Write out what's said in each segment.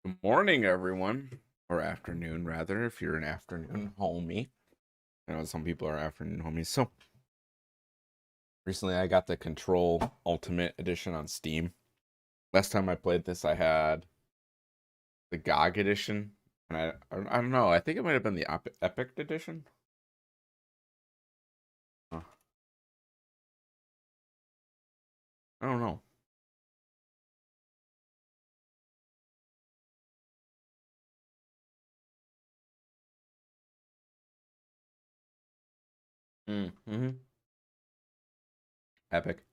Good morning, everyone, or afternoon, rather, if you're an afternoon homie. I know some people are afternoon homies. So, recently I got the Control Ultimate Edition on Steam. Last time I played this, I had the GOG Edition, and I don't know, I think it might have been the Epic Edition. I don't know. Epic.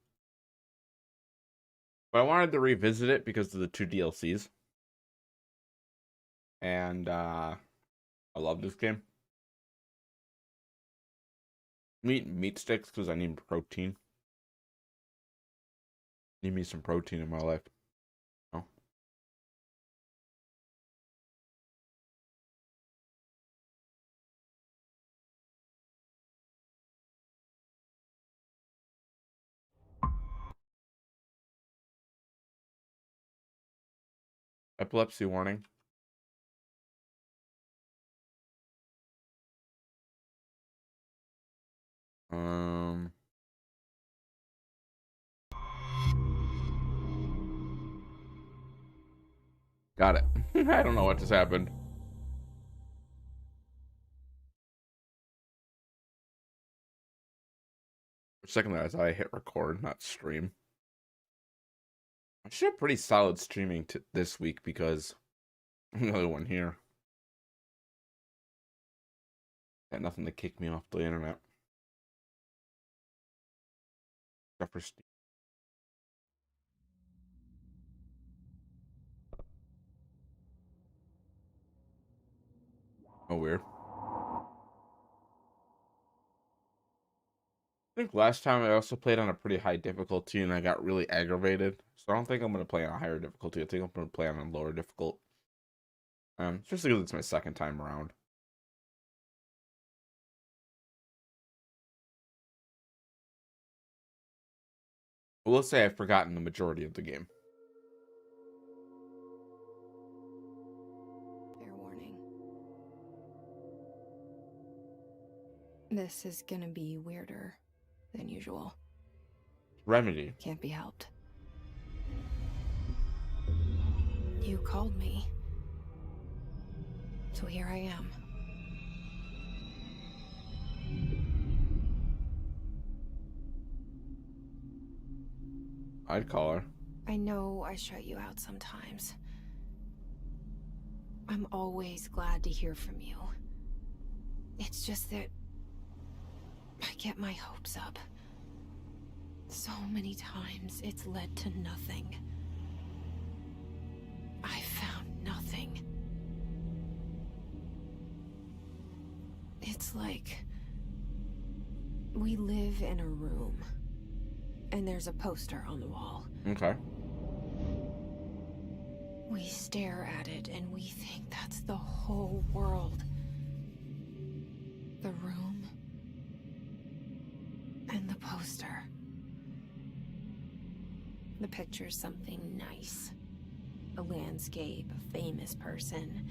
But I wanted to revisit it because of the 2 DLCs. And I love this game. I'm eating meat sticks because I need protein. Need me some protein in my life. Oh. Epilepsy warning. Got it. I don't know what just happened. For a second there, I thought I hit record, not stream. I should have pretty solid streaming this week because I'm the only one here. Got nothing to kick me off the internet. Except for Steam. Oh, weird. I think last time I also played on a pretty high difficulty and I got really aggravated. So I don't think I'm going to play on a higher difficulty. I think I'm going to play on a lower difficult. Just because it's my second time around. But we'll say I've forgotten the majority of the game. Fair warning. This is gonna be weirder than usual. Remedy. Can't be helped. You called me. So here I am. I'd call her. I know I shut you out sometimes. I'm always glad to hear from you. It's just that I get my hopes up. So many times it's led to nothing. I found nothing. It's like we live in a room and there's a poster on the wall. Okay. We stare at it and we think that's the whole world. The room and the poster. The picture's something nice. A landscape, a famous person.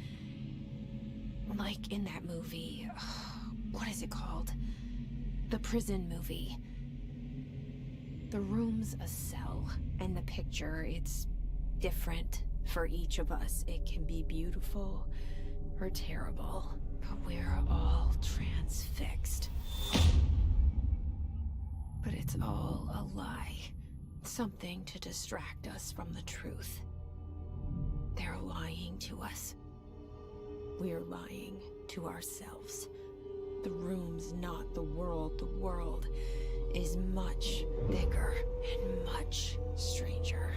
Like in that movie, what is it called? The prison movie. The room's a cell, and the picture, it's different for each of us. It can be beautiful or terrible, but we're all transfixed. But it's all a lie. Something to distract us from the truth. They're lying to us. We're lying to ourselves. The room's not the world. The world is much bigger and much stranger.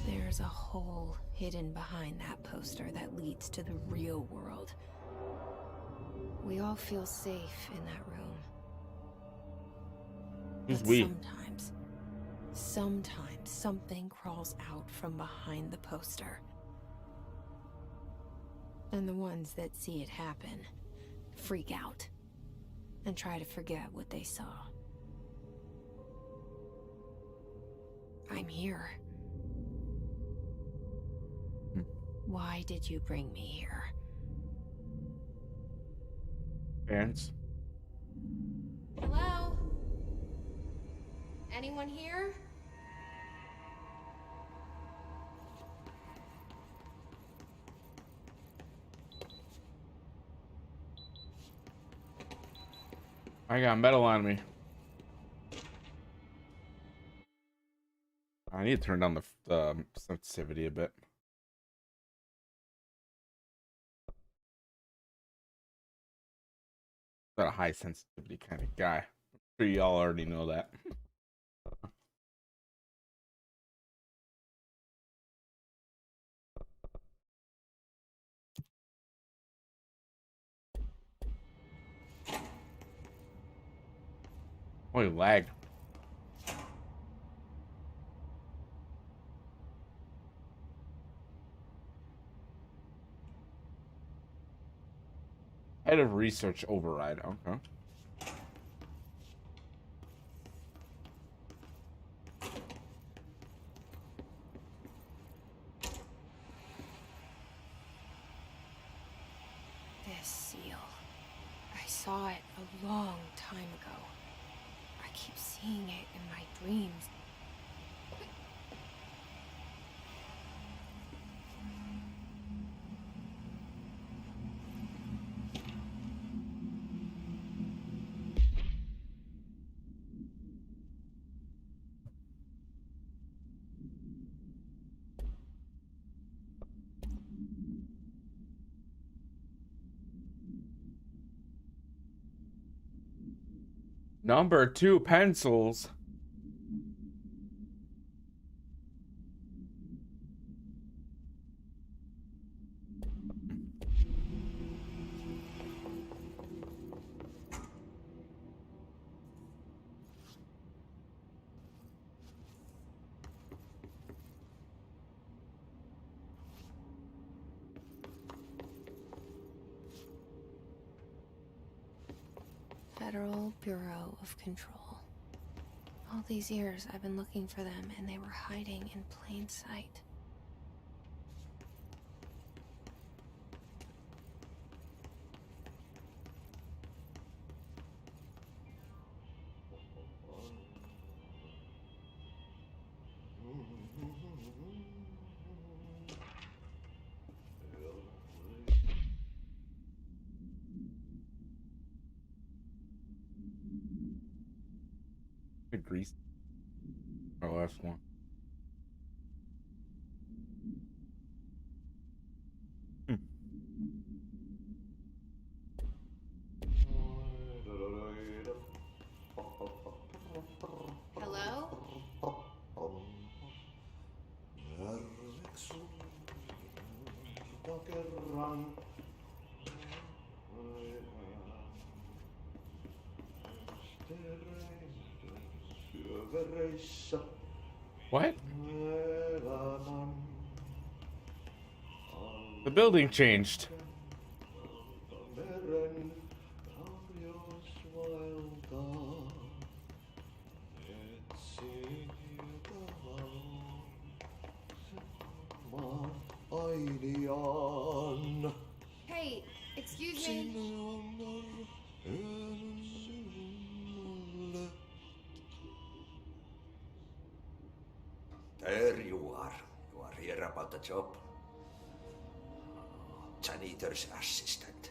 There's a hole hidden behind that poster that leads to the real world. We all feel safe in that room. Who's But we? sometimes something crawls out from behind the poster. And the ones that see it happen freak out and try to forget what they saw. I'm here. Why did you bring me here? Parents. Hello? Anyone here? I got metal on me. I need to turn down the sensitivity a bit. Not a high sensitivity kind of guy. I'm sure y'all already know that. Oh, you lagged. Head of research override. Okay. This seal. I saw it a long time ago. I keep seeing it in my dreams. Number 2 pencils. Federal Bureau of Control. All these years I've been looking for them, and they were hiding in plain sight. The grease. Our last one. Hello? What? The building changed. Hey, excuse me. There you are. You are here about the job. Janitor's assistant.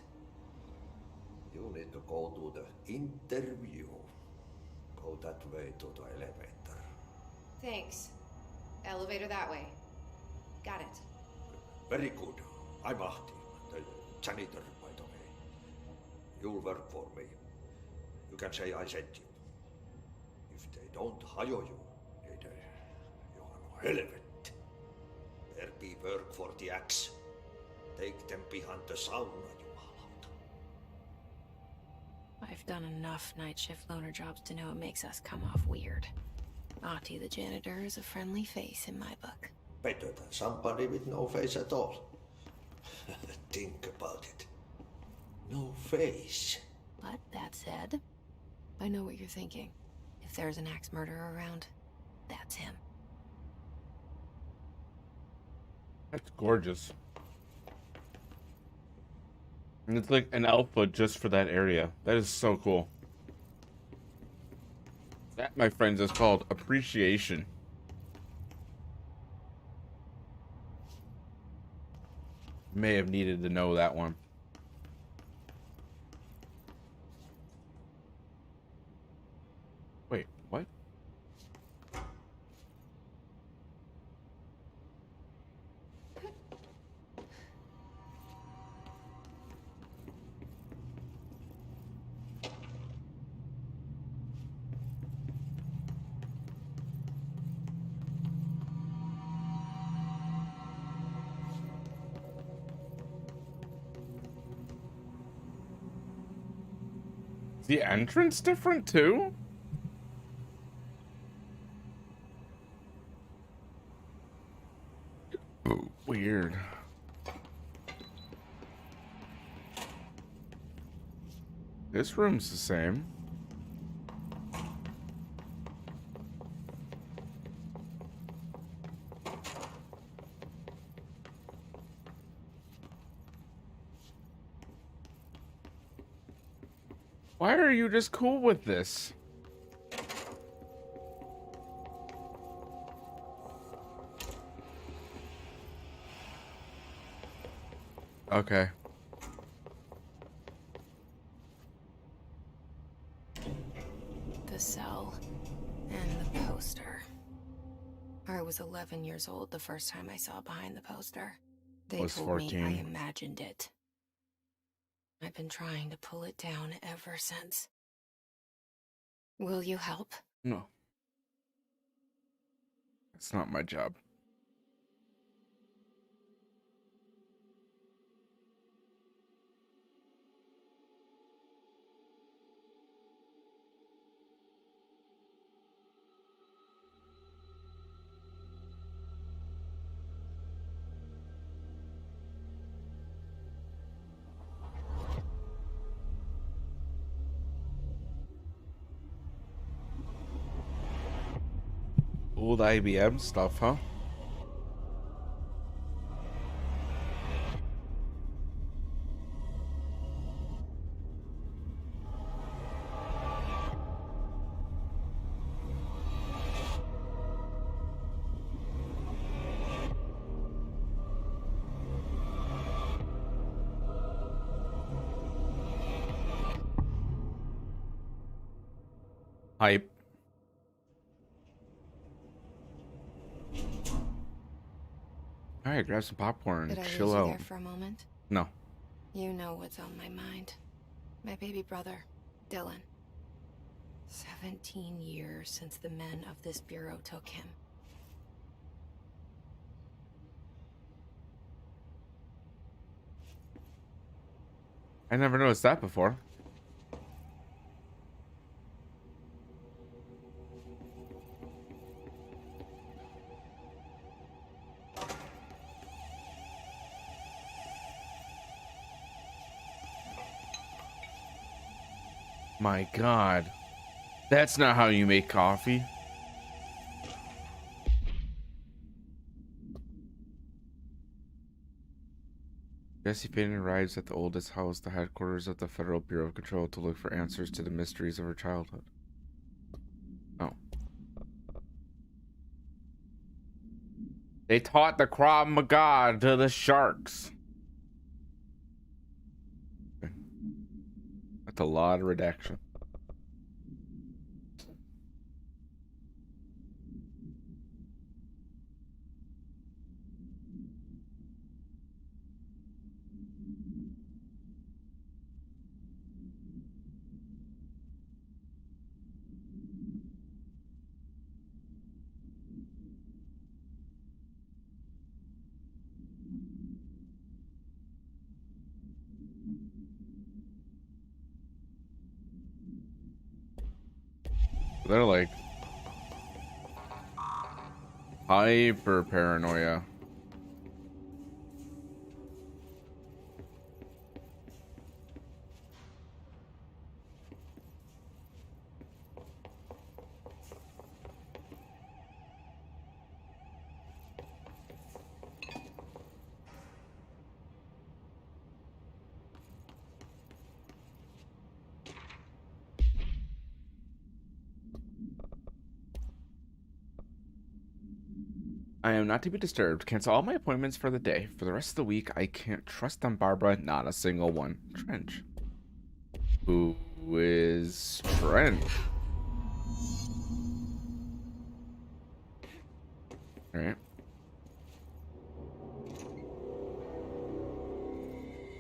You need to go to the interview. Go that way to the elevator. Thanks. Elevator that way. Got it. Very good. I'm Ahti, the janitor, by the way. You'll work for me. You can say I sent you. If they don't hire you, you are no helvet. There be work for the axe. Take them behind the sauna, jumalauta. I've done enough night shift loner jobs to know it makes us come off weird. Ahti the janitor is a friendly face in my book. Better than somebody with no face at all. Think about it. No face. But that said, I know what you're thinking. If there's an axe murderer around, that's him. That's gorgeous. And it's like an alpha just for that area. That is so cool. That, my friends, is called appreciation. May have needed to know that one. Wait, what? Is the entrance different too? Ooh, weird. This room's the same. Why are you just cool with this? Okay. The cell and the poster. I was 11 years old the first time I saw behind the poster. They Was told me 14. I imagined it. I've been trying to pull it down ever since. Will you help? No. It's not my job. Old IBM stuff, huh? Hype. All right, grab some popcorn Did and I chill lose you out. there for a moment? No. You know what's on my mind. My baby brother, Dylan. 17 years since the men of this bureau took him. I never noticed that before. My God. That's not how you make coffee. Jesse Payne arrives at the oldest house, the headquarters of the Federal Bureau of Control, to look for answers to the mysteries of her childhood. Oh. They taught the Krav Maga to the sharks. Okay. That's a lot of redaction. They're like hyper paranoia. I am not to be disturbed. Cancel all my appointments for the day. For the rest of the week, I can't trust them, Barbara. Not a single one. Trench. Who is Trench? All right.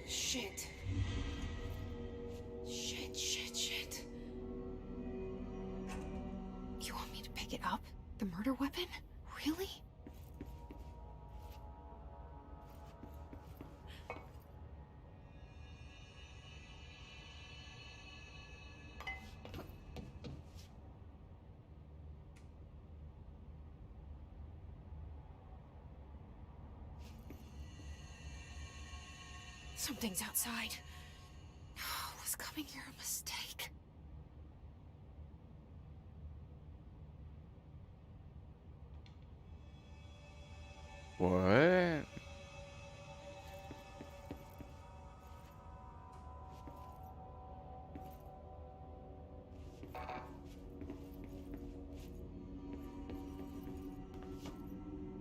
Shit. Shit. You want me to pick it up? The murder weapon? Really? Something's outside. Was coming here a mistake? What?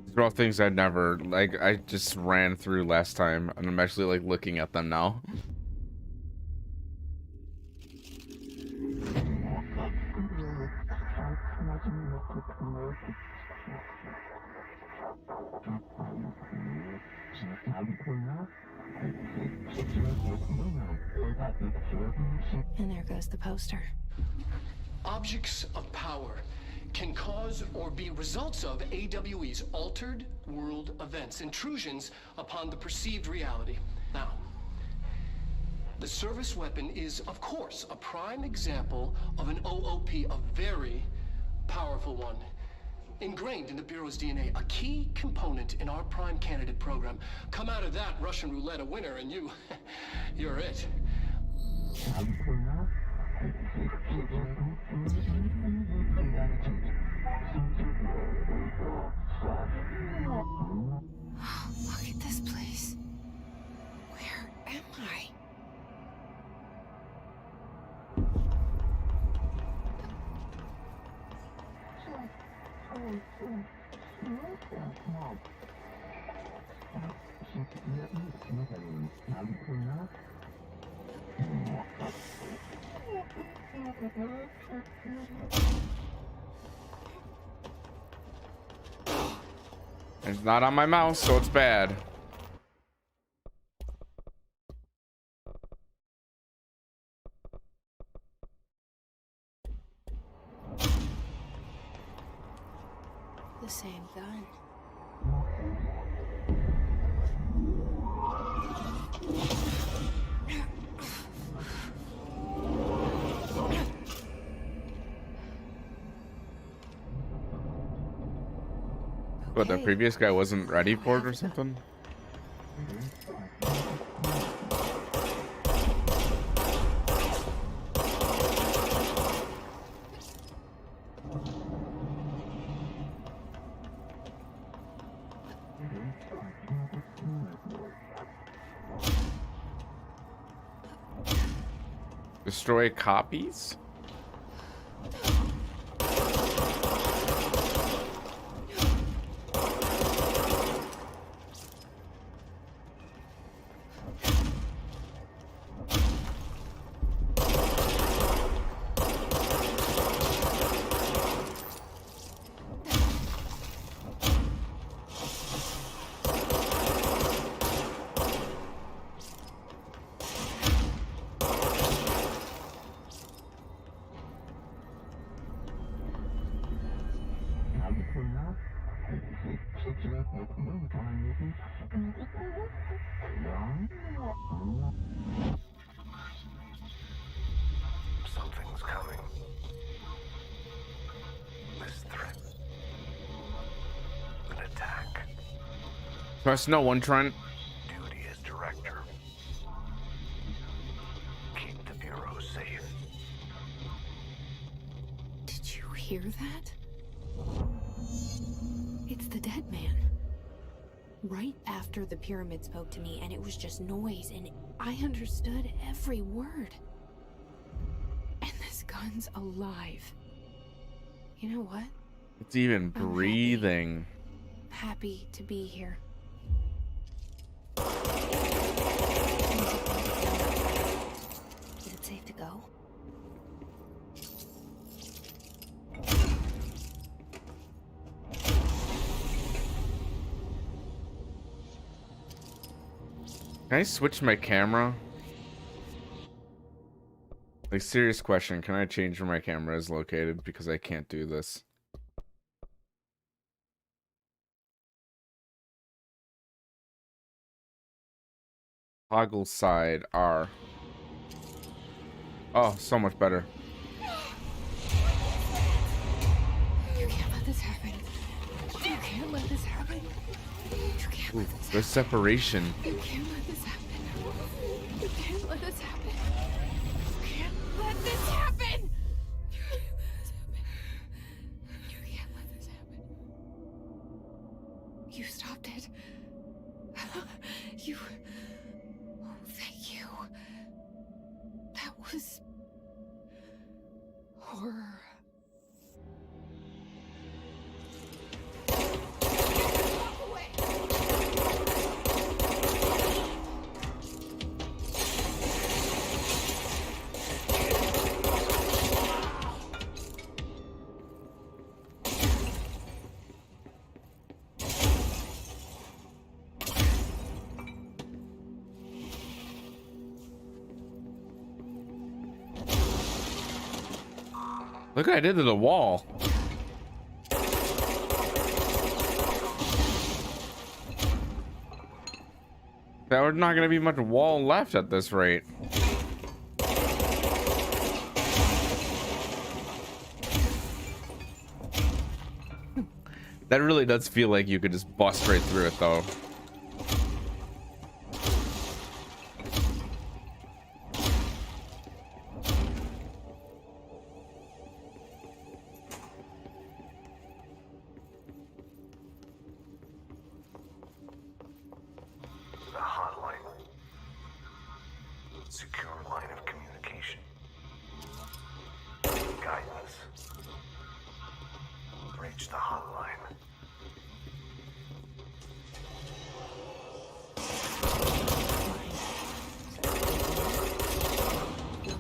These are all things I never like. I just ran through last time, and I'm actually like looking at them now. And there goes the poster. Objects of power can cause or be results of AWE's altered world events, intrusions upon the perceived reality. Now, the service weapon is, of course, a prime example of an OOP, a very powerful one. Ingrained in the Bureau's DNA, a key component in our prime candidate program. Come out of that Russian roulette a winner, and you're it. Look at this place. Where am I? It's not on my mouse, so it's bad. The same gun. What, the previous guy wasn't ready for it or something? Destroy copies? Something's coming. This threat. An attack. Trust no one, Trent. Duty as director. Keep the Bureau safe. Did you hear that? It's the dead man. Right after the pyramid spoke to me, and it was just noise, and I understood every word. And this gun's alive. You know what? It's even breathing. Happy to be here. Is it safe to go? Can I switch my camera? Like, serious question. Can I change where my camera is located? Because I can't do this. Toggle side R. Oh, so much better. You can't let this happen. You can't let this happen. You can't Ooh, let this there's separation. You can't let this happen. You can't let this happen. You can't let this happen. You can't let this happen. You stopped it. You. Oh, thank you. That was horror. Walk away. Look what I did to the wall. There's not gonna be much wall left at this rate. That really does feel like you could just bust right through it, though. The hotline. Secure line of communication. Guidance. Reach the hotline.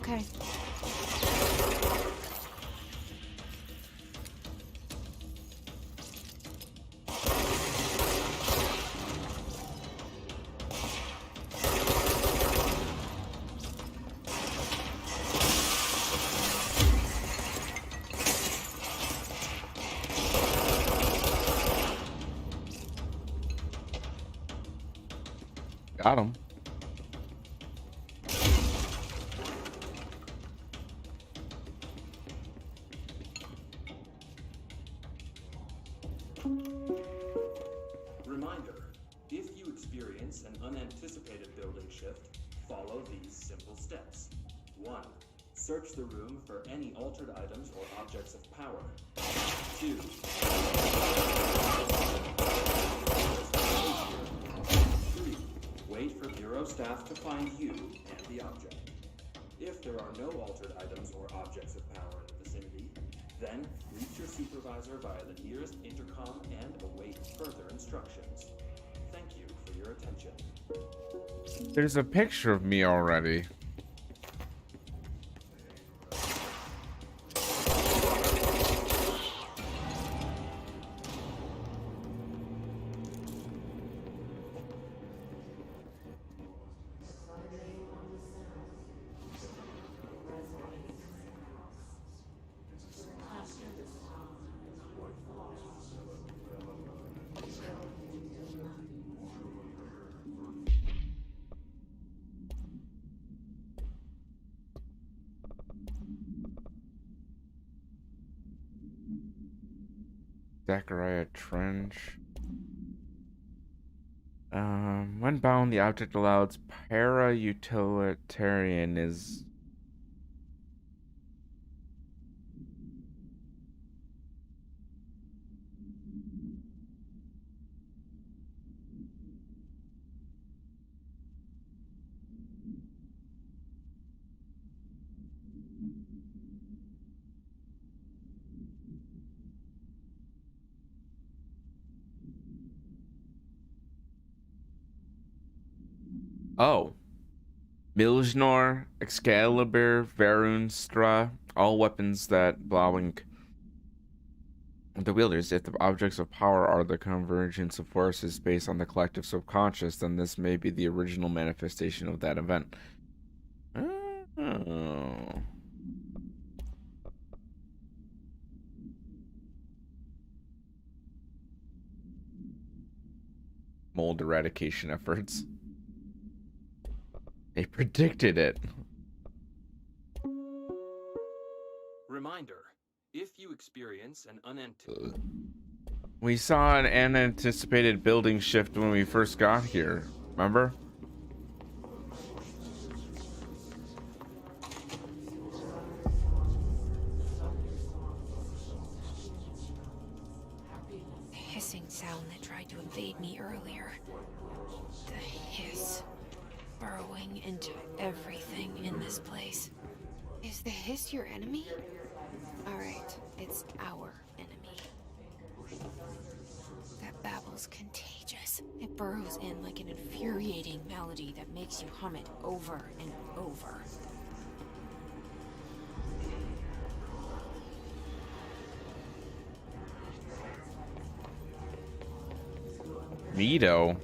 Okay. Got him. Reminder, if you experience an unanticipated building shift, follow these simple steps. 1. Search the room for any altered items or objects of power. 2. 3. Wait for Bureau staff to find you and the object. If there are no altered items or objects of power in the vicinity, then reach your supervisor via the nearest intercom and await further instructions. Thank you for your attention. There's a picture of me already. Zachariah Trench. When bound, the object allows para-utilitarian is... Oh. Milznor, Excalibur, Verunstra, all weapons that blowing the wielders. If the objects of power are the convergence of forces based on the collective subconscious, then this may be the original manifestation of that event. Oh. Mold eradication efforts. They predicted it. Reminder, if you experience an unanticipated... We saw an unanticipated building shift when we first got here. Remember? The hissing sound that tried to invade me earlier. The hiss. Burrowing into everything in this place. Is the hiss your enemy? Alright, it's our enemy. That babble's contagious. It burrows in like an infuriating melody that makes you hum it over and over. Neato.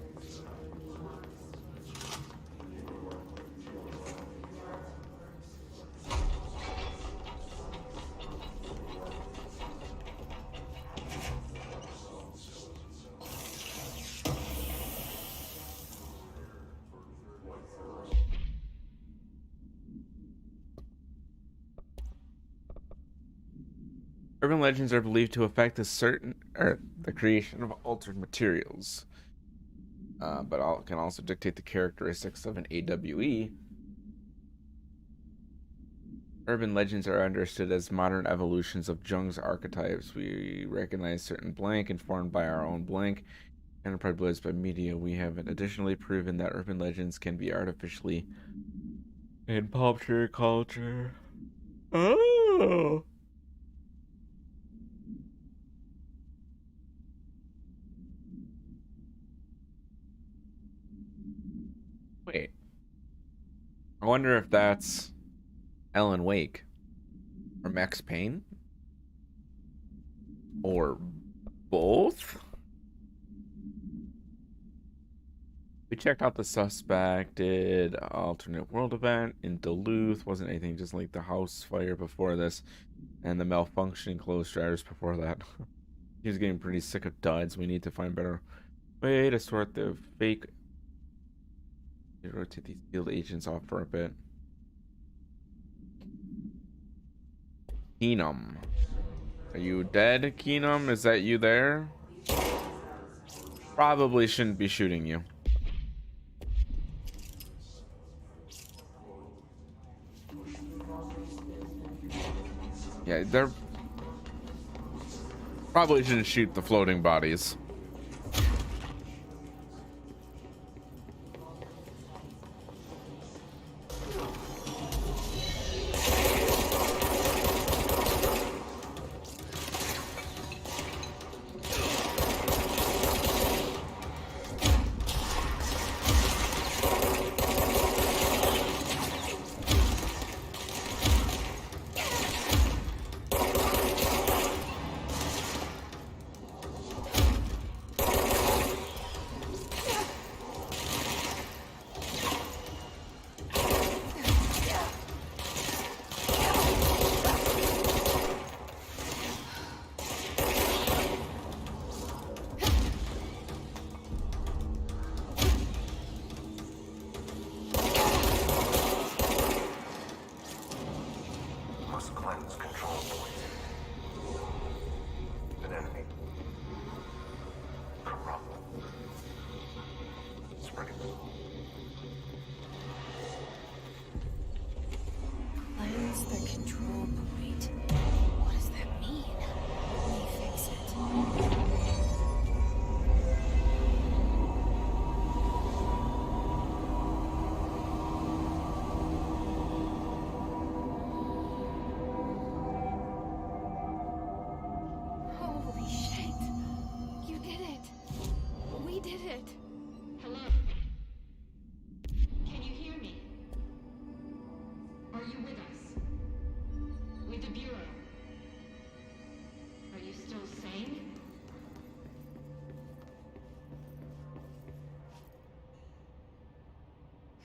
Urban legends are believed to affect the creation of altered materials, but can also dictate the characteristics of an AWE. Urban legends are understood as modern evolutions of Jung's archetypes. We recognize certain blank informed by our own blank and popularized by media. We have additionally proven that urban legends can be artificially in popular culture. Oh. Wait. I wonder if that's Alan Wake or Max Payne or both. We checked out the suspected alternate world event in Duluth. Wasn't anything, just like the house fire before this and the malfunctioning closed drivers before that. He was getting pretty sick of duds. We need to find better way to sort the fake. Rotate these field agents off for a bit. Keenum. Are you dead, Keenum? Is that you there? Probably shouldn't be shooting you. Yeah, they're probably shouldn't shoot the floating bodies.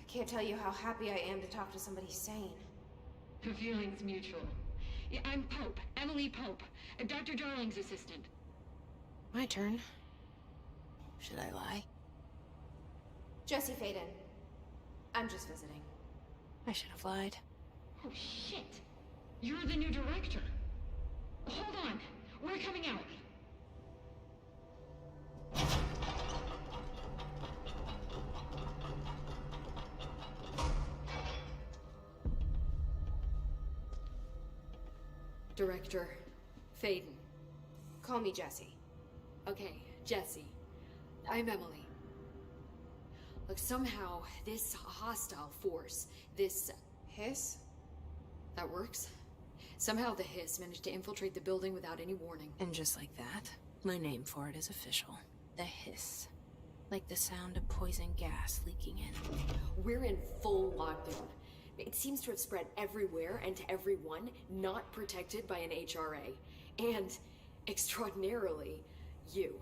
Can't tell you how happy I am to talk to somebody sane. The feeling's mutual. Yeah, I'm Pope, Emily Pope, Dr. Darling's assistant. My turn. Should I lie? Jesse Faden. I'm just visiting. I should have lied. Oh, shit. You're the new director. Hold on. We're coming out. Director Faden. Call me Jesse. Okay, Jesse. I'm Emily. Look, somehow this hostile force, this Hiss? that works. Somehow the hiss managed to infiltrate the building without any warning. And just like that, my name for it is official. The hiss. Like the sound of poison gas leaking in. We're in full lockdown. It seems to have spread everywhere and to everyone not protected by an HRA. And, extraordinarily, you.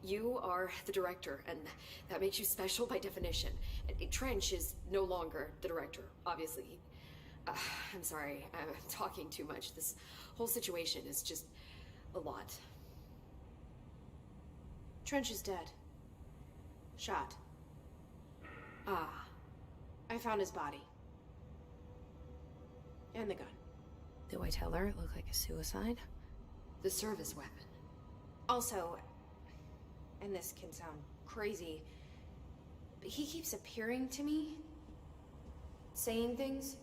You are the director, and that makes you special by definition. Trench is no longer the director, obviously. I'm sorry, I'm talking too much. This whole situation is just a lot. Trench is dead. Shot. I found his body. And the gun. Do I tell her it looked like a suicide? The service weapon. Also, and this can sound crazy, but he keeps appearing to me, saying things.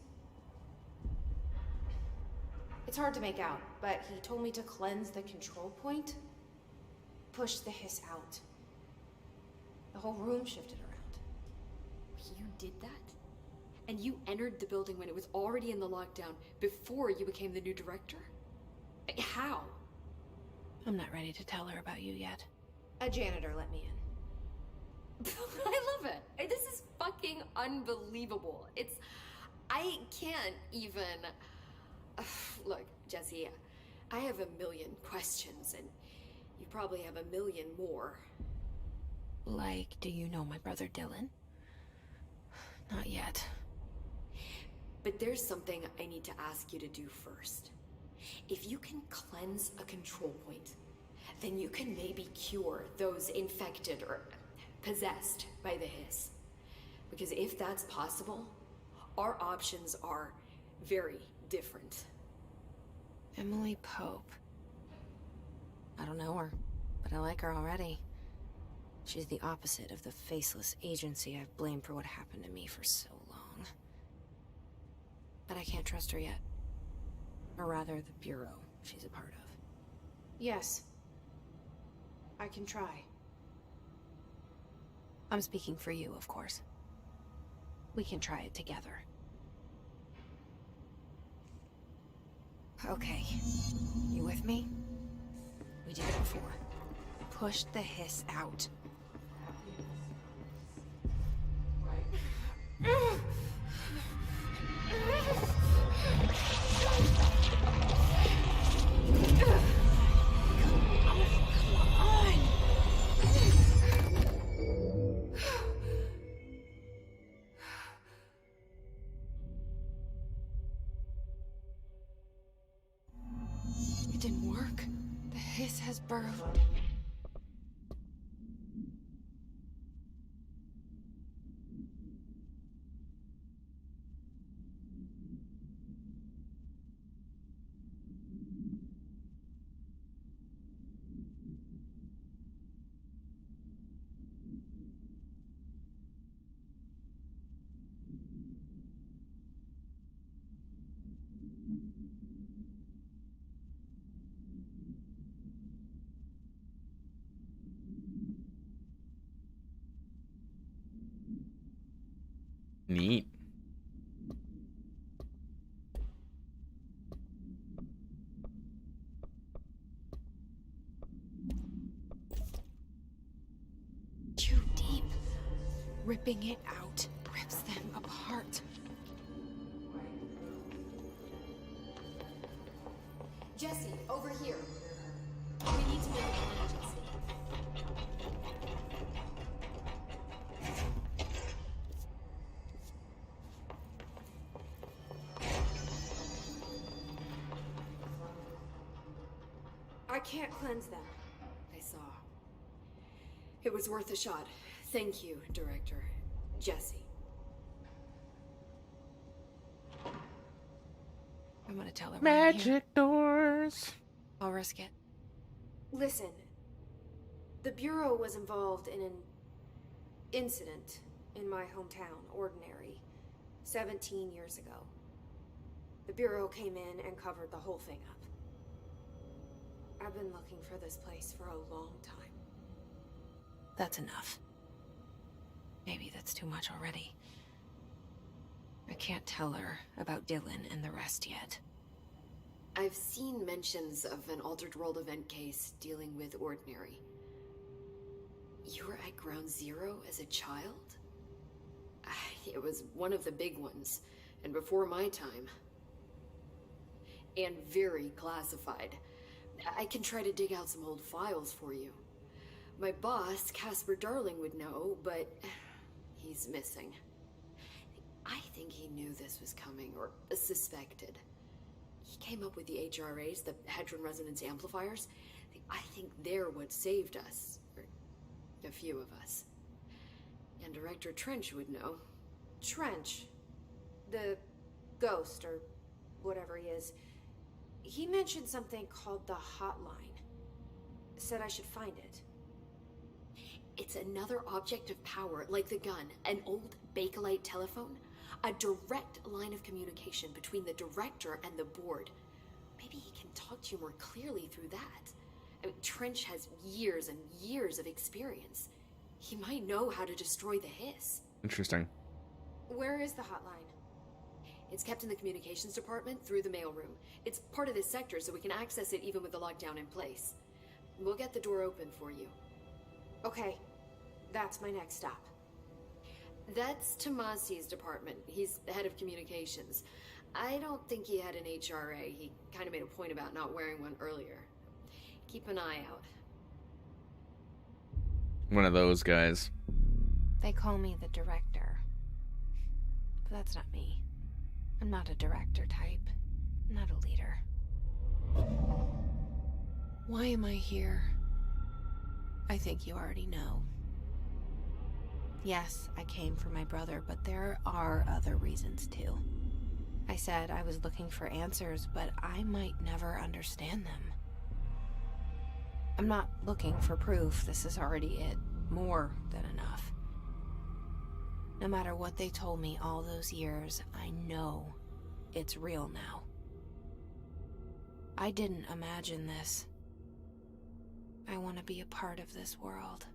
It's hard to make out, but he told me to cleanse the control point, push the hiss out. The whole room shifted around. You did that? And you entered the building when it was already in the lockdown before you became the new director? How? I'm not ready to tell her about you yet. A janitor let me in. I love it. This is fucking unbelievable. I can't even... Look, Jesse, I have a million questions, and you probably have a million more. Like, do you know my brother Dylan? Not yet. But there's something I need to ask you to do first. If you can cleanse a control point, then you can maybe cure those infected or possessed by the hiss. Because if that's possible, our options are very different. Emily Pope. I don't know her, but I like her already. She's the opposite of the faceless agency I've blamed for what happened to me for so long. But I can't trust her yet. Or rather, the Bureau she's a part of. Yes. I can try. I'm speaking for you, of course. We can try it together. Okay. You with me? We did it before. Push the hiss out. It didn't work. The hiss has burrowed. Neat. Too deep. Ripping it out rips them apart. Jesse, over here. We need to make an emergency. I can't cleanse them. I saw. It was worth a shot. Thank you, Director. Jesse. I'm gonna tell her. Magic doors. I'll risk it. Listen. The Bureau was involved in an incident in my hometown, Ordinary, 17 years ago. The Bureau came in and covered the whole thing up. I've been looking for this place for a long time. That's enough. Maybe that's too much already. I can't tell her about Dylan and the rest yet. I've seen mentions of an Altered World event case dealing with Ordinary. You were at Ground Zero as a child? It was one of the big ones, and before my time. And very classified. I can try to dig out some old files for you. My boss, Casper Darling, would know, but he's missing. I think he knew this was coming, or suspected. He came up with the HRAs, the Hadron Resonance Amplifiers. I think they're what saved us. Or a few of us. And Director Trench would know. Trench. The ghost, or whatever he is. He mentioned something called the hotline. Said I should find it. It's another object of power, like the gun, an old Bakelite telephone. A direct line of communication between the director and the board. Maybe he can talk to you more clearly through that. I mean, Trench has years and years of experience. He might know how to destroy the hiss. Interesting. Where is the hotline? It's kept in the communications department through the mailroom. It's part of this sector, so we can access it even with the lockdown in place. We'll get the door open for you. Okay, that's my next stop. That's Tomasi's department. He's the head of communications. I don't think he had an HRA. He kind of made a point about not wearing one earlier. Keep an eye out. One of those guys. They call me the director. But that's not me. I'm not a director type. I'm not a leader. Why am I here? I think you already know. Yes, I came for my brother, but there are other reasons too. I said I was looking for answers, but I might never understand them. I'm not looking for proof. This is already it. More than enough. No matter what they told me all those years, I know it's real now. I didn't imagine this. I want to be a part of this world.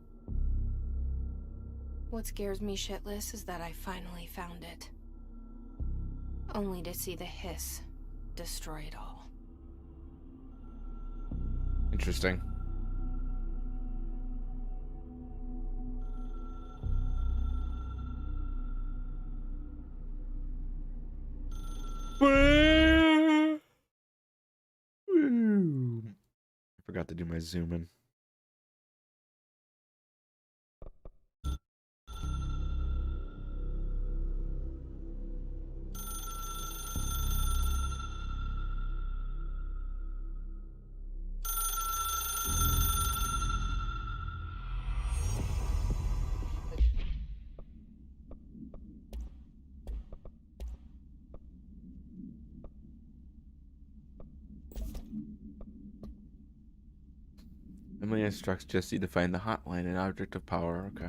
What scares me shitless is that I finally found it. Only to see the hiss destroy it all. Interesting. I forgot to do my zoom in. Emily instructs Jesse to find the hotline and object of power. Okay.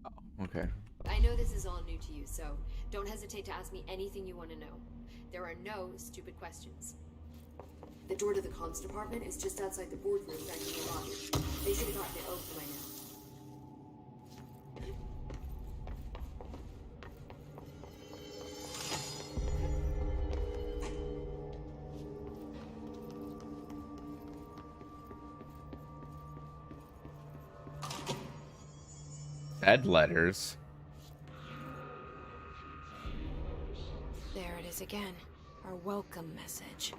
Oh, okay. I know this is all new to you, so don't hesitate to ask me anything you want to know. There are no stupid questions. The door to the comms department is just outside the boardroom back in the lobby. They should have gotten it open by now. Dead letters. There it is again. Our welcome message.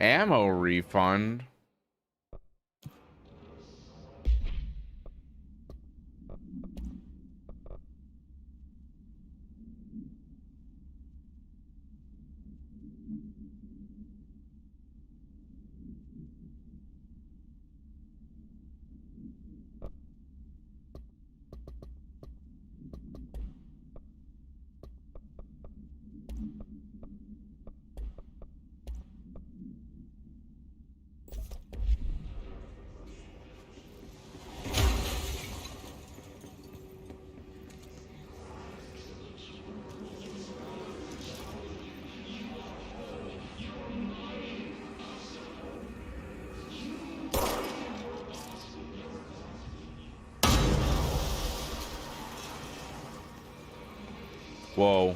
Ammo refund. Whoa.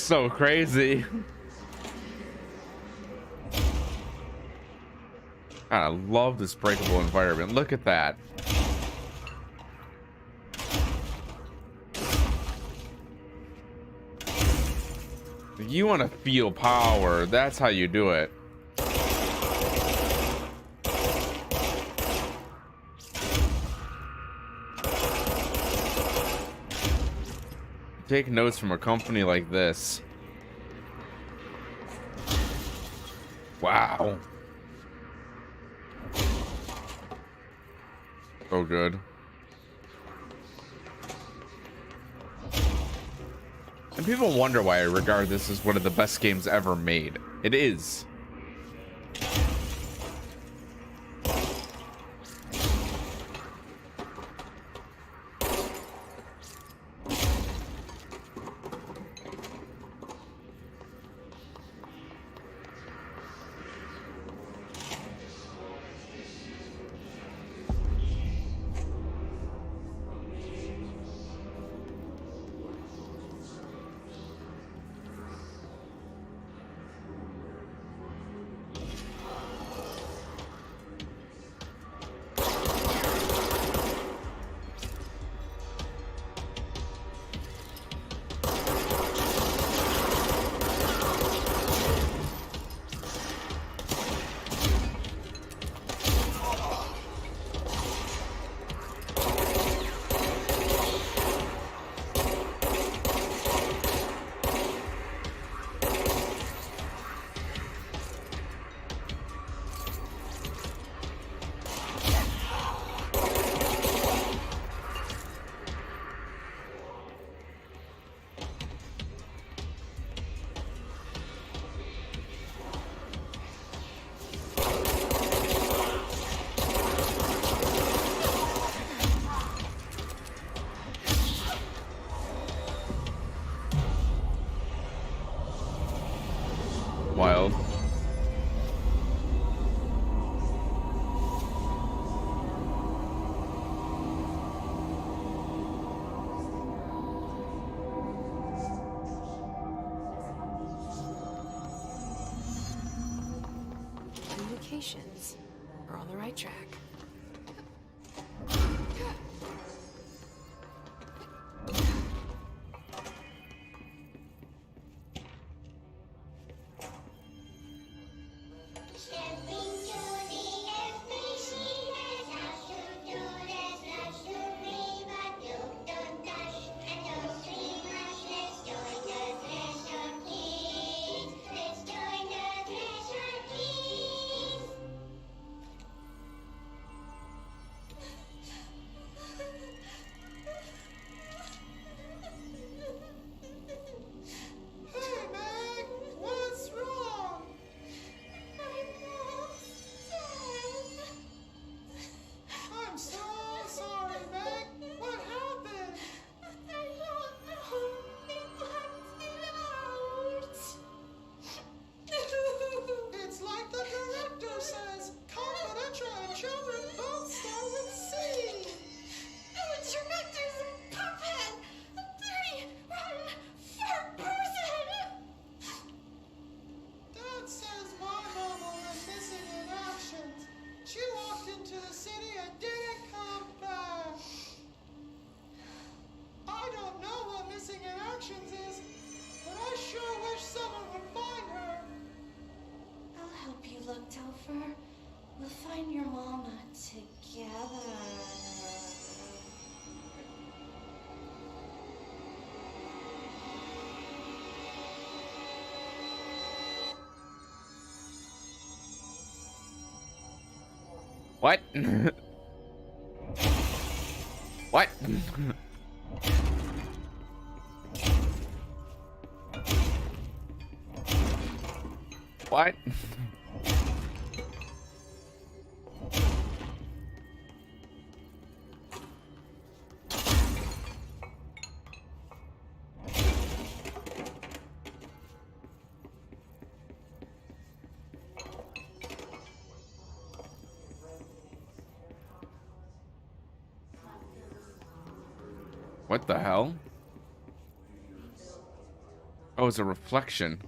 So crazy. God, I love this breakable environment. Look at that. If you want to feel power, that's how you do it. Take notes from a company like this. Wow. So good. And people wonder why I regard this as one of the best games ever made. It is. Wild. Communications. We're on the right track. Look, Telfer. We'll find your mama together. What? What? What? What the hell? Oh, it's a reflection.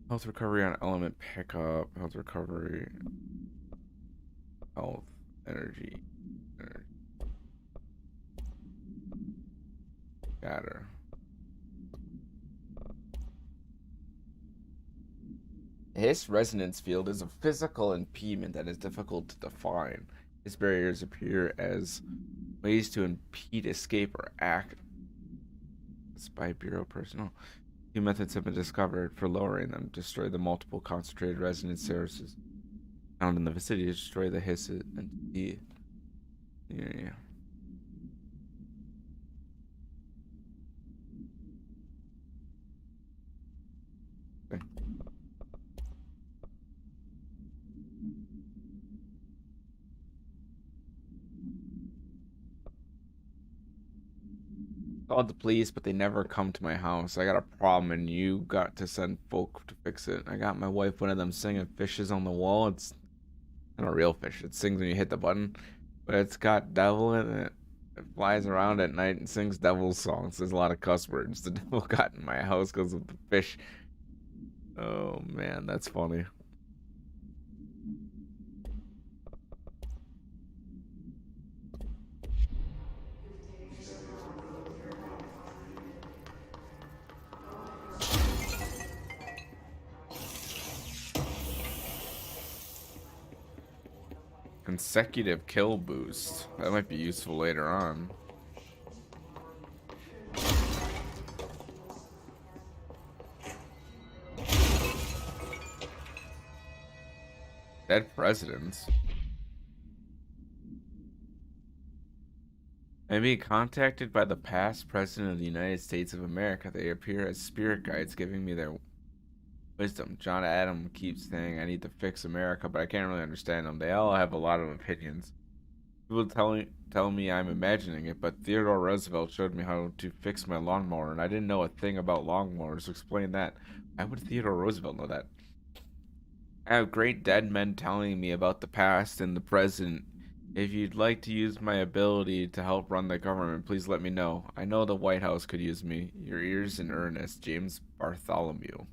Health recovery on element pickup, health recovery, health, energy. Scatter. His resonance field is a physical impediment that is difficult to define. His barriers appear as ways to impede escape or act by Bureau personnel. Two methods have been discovered for lowering them. Destroy the multiple concentrated resonance sources found in the vicinity. Destroy the Hiss entity. Yeah. Okay. Called the police, but they never come to my house. I got a problem, and you got to send folk to fix it. I got my wife one of them singing fishes on the wall. It's not a real fish. It sings when you hit the button, but it's got devil in it. It flies around at night and sings devil songs. There's a lot of cuss words. The devil got in my house because of the fish. Oh man, that's funny. Consecutive kill boost. That might be useful later on. Dead presidents. I be contacted by the past president of the United States of America. They appear as spirit guides, giving me their wisdom. John Adam keeps saying I need to fix America, but I can't really understand them. They all have a lot of opinions. People tell me I'm imagining it, but Theodore Roosevelt showed me how to fix my lawnmower, and I didn't know a thing about lawnmowers. Explain that. Why would Theodore Roosevelt know that? I have great dead men telling me about the past and the present. If you'd like to use my ability to help run the government, please let me know. I know the White House could use me. Your ears in earnest, James Bartholomew.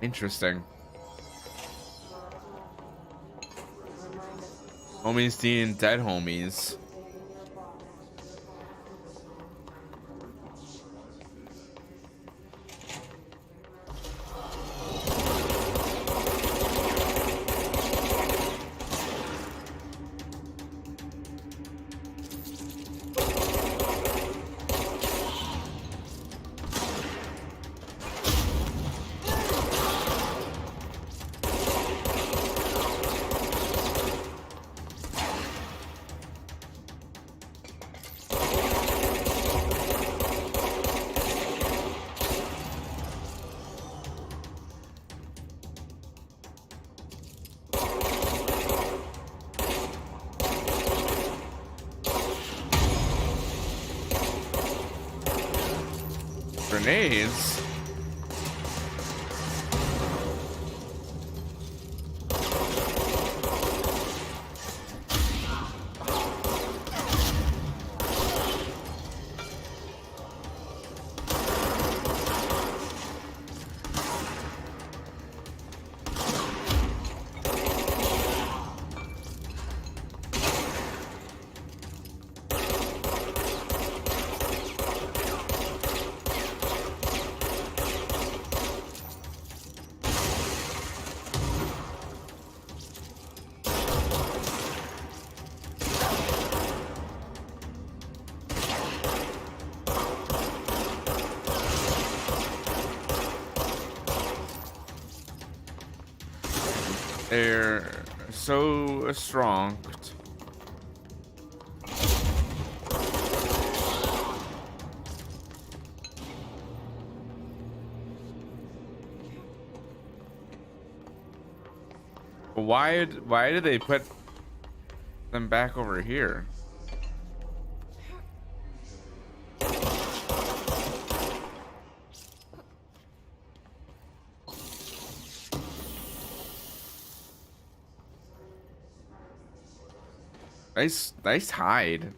Interesting. Homies seeing dead homies. Grenades? They're so strong. Why did they put them back over here? Nice hide.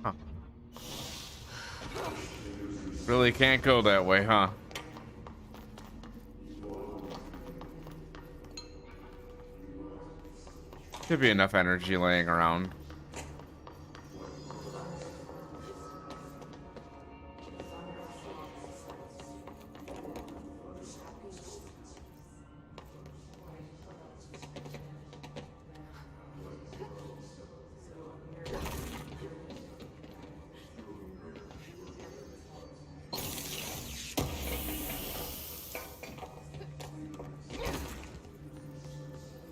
Huh. Really can't go that way, huh? Should be enough energy laying around.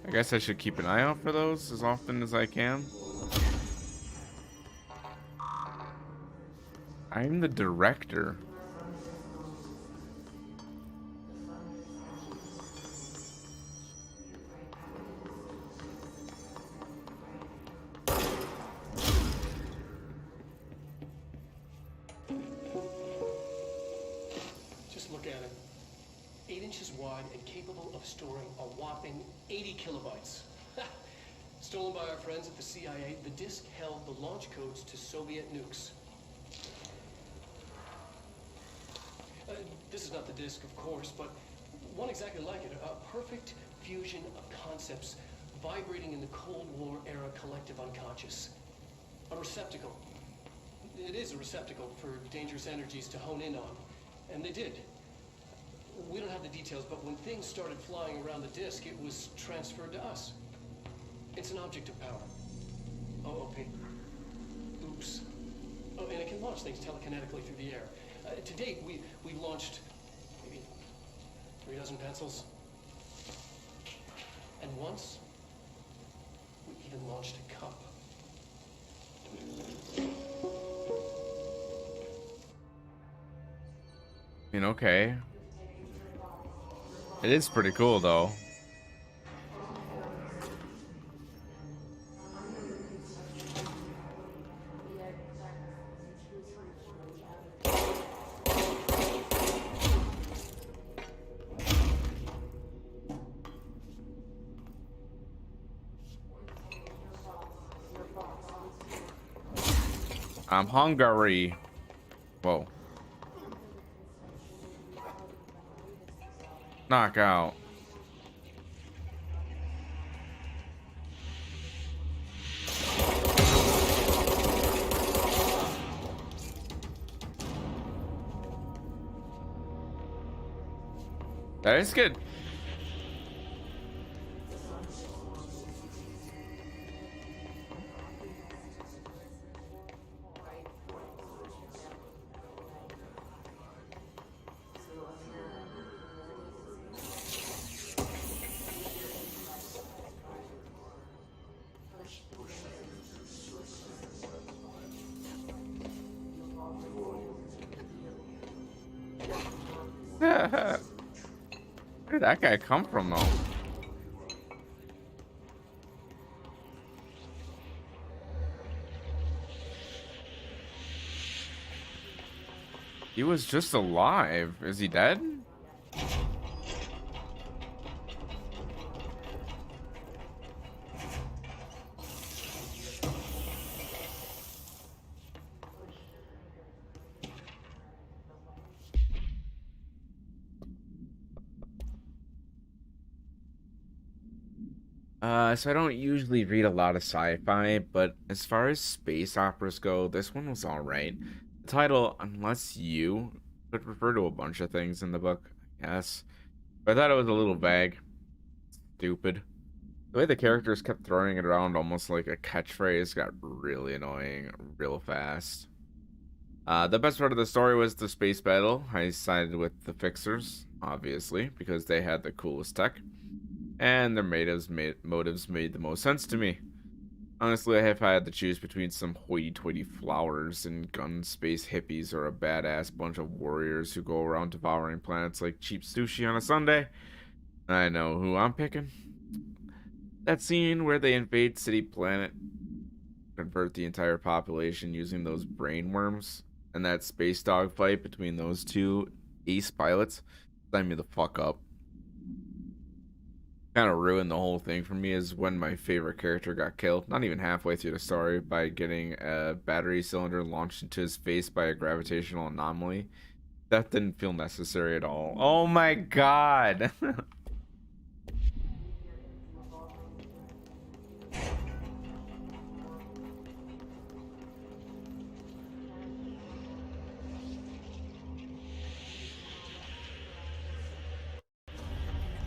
I guess I should keep an eye out for those as often as I can. I'm the director. Just look at it. 8 inches wide and capable of storing a whopping 80 kilobytes. Stolen by our friends at the CIA, the disk held the launch codes to Soviet nukes. This is not the disk, of course, but one exactly like it. A perfect fusion of concepts vibrating in the Cold War era collective unconscious. A receptacle. It is a receptacle for dangerous energies to hone in on. And they did. We don't have the details, but when things started flying around the disk, it was transferred to us. It's an object of power. OOP. Oops. Oh, and it can launch things telekinetically through the air. To date, we've launched maybe 3 dozen pencils. And once, we even launched a cup. I mean, okay. It is pretty cool, though. I'm hungry. Whoa. Knockout. That is good. Where did that guy come from, though? He was just alive. Is he dead? So I don't usually read a lot of sci-fi, but as far as space operas go, this one was alright. The title, Unless You, could refer to a bunch of things in the book. Yes. But I thought it was a little vague. Stupid. The way the characters kept throwing it around almost like a catchphrase got really annoying real fast. The best part of the story was the space battle. I sided with the Fixers, obviously, because they had the coolest tech. And their motives made the most sense to me. Honestly, if I had to choose between some hoity-toity flowers and gun space hippies or a badass bunch of warriors who go around devouring planets like cheap sushi on a Sunday, I know who I'm picking. That scene where they invade City Planet, convert the entire population using those brain worms, and that space dog fight between those two ace pilots, signed me the fuck up. Kind of ruined the whole thing for me is when my favorite character got killed, not even halfway through the story, by getting a battery cylinder launched into his face by a gravitational anomaly. That didn't feel necessary at all. Oh my god!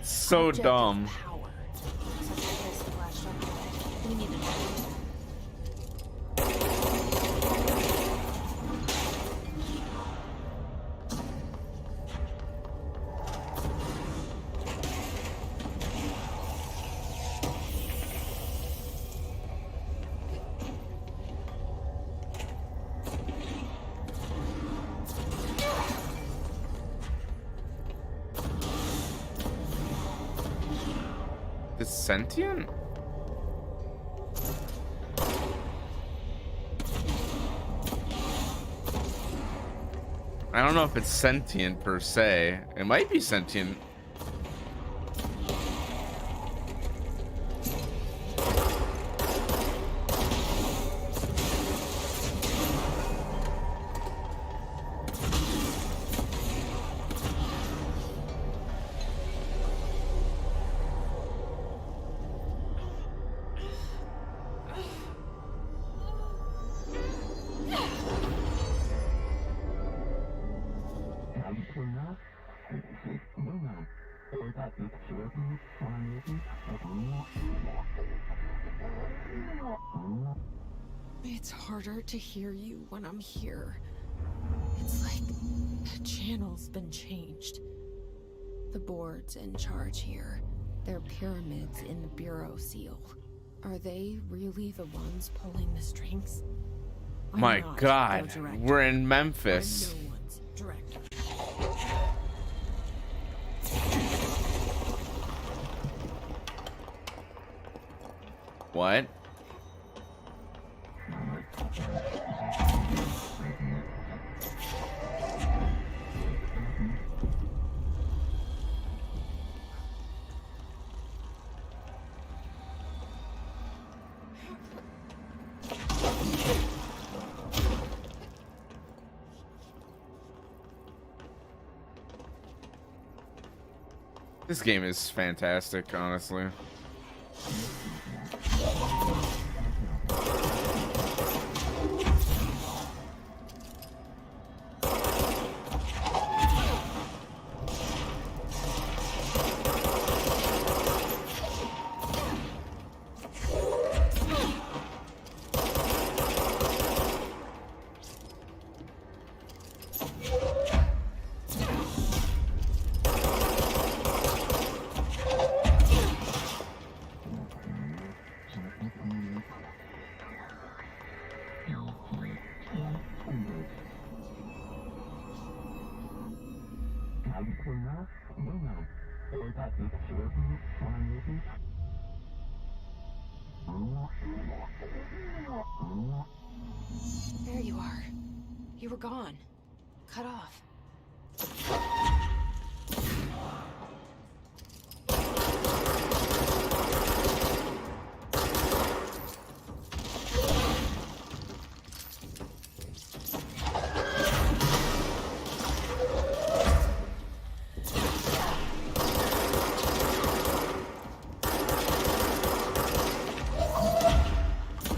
So dumb. Power. Such a crystal flash on the way. We need to know. It's sentient? I don't know if it's sentient per se. It might be sentient. It's harder to hear you when I'm here. It's like the channel's been changed. The board's in charge here. They're pyramids in the Bureau seal. Are they really the ones pulling the strings? I'm My not god, their director. we're in Memphis. I'm no one's director. What? This game is fantastic, honestly. There you are. You were gone. Cut off.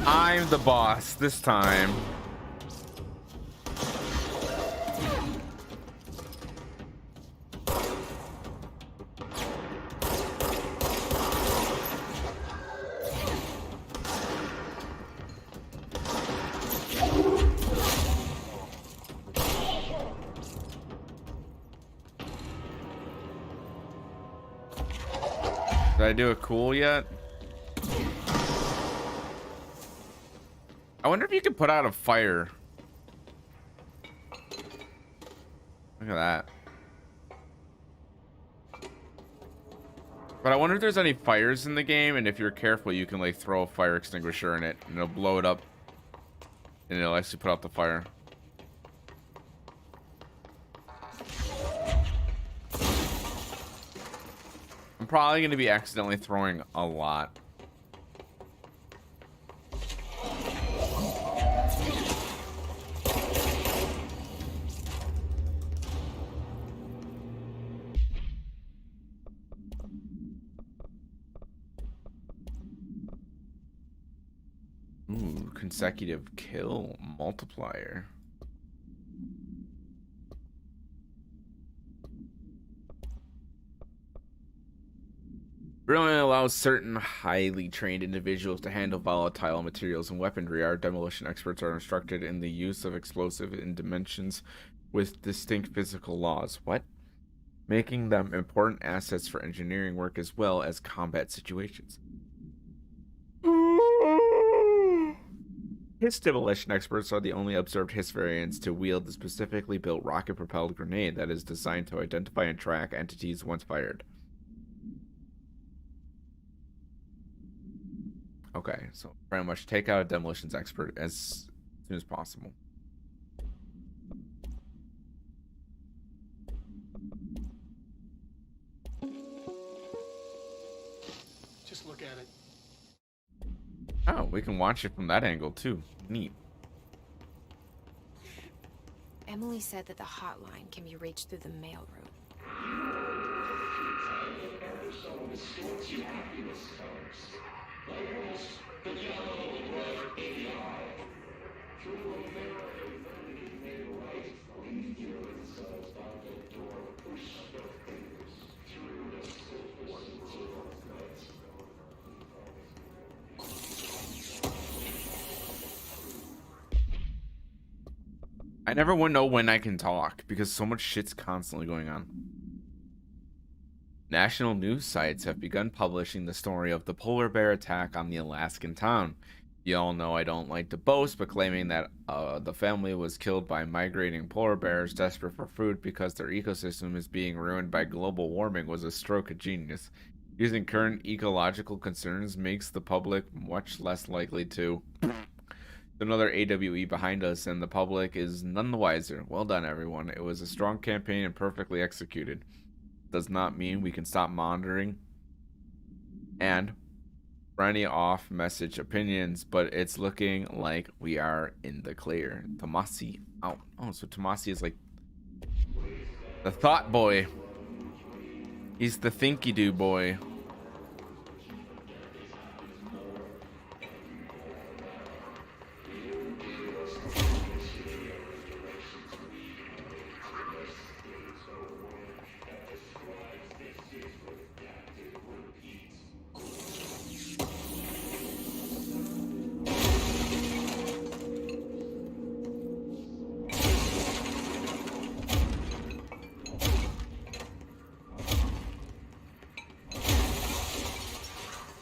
I'm the boss this time. Did I do a cool yet? I wonder if you could put out a fire. Look at that. But I wonder if there's any fires in the game, and if you're careful, you can like throw a fire extinguisher in it, and it'll blow it up, and it'll actually put out the fire. I'm probably going to be accidentally throwing a lot. Ooh, consecutive kill multiplier. Really allows certain highly trained individuals to handle volatile materials and weaponry. Our demolition experts are instructed in the use of explosive in dimensions with distinct physical laws. What? Making them important assets for engineering work as well as combat situations. His demolition experts are the only observed Hiss variants to wield the specifically built rocket-propelled grenade that is designed to identify and track entities once fired. Okay, so pretty much take out a demolitions expert as soon as possible. Just look at it. Oh, we can watch it from that angle too. Neat. Emily said that the hotline can be reached through the mailroom. I never would know when I can talk because so much shit's constantly going on. National news sites have begun publishing the story of the polar bear attack on the Alaskan town. You all know I don't like to boast, but claiming that the family was killed by migrating polar bears desperate for food because their ecosystem is being ruined by global warming was a stroke of genius. Using current ecological concerns makes the public much less likely to. Another AWE behind us, and the public is none the wiser. Well done, everyone. It was a strong campaign and perfectly executed. Does not mean we can stop monitoring and for any off message opinions, but it's looking like we are in the clear. Tomasi out. Oh, so Tomasi is like the thought boy. He's the thinky do boy.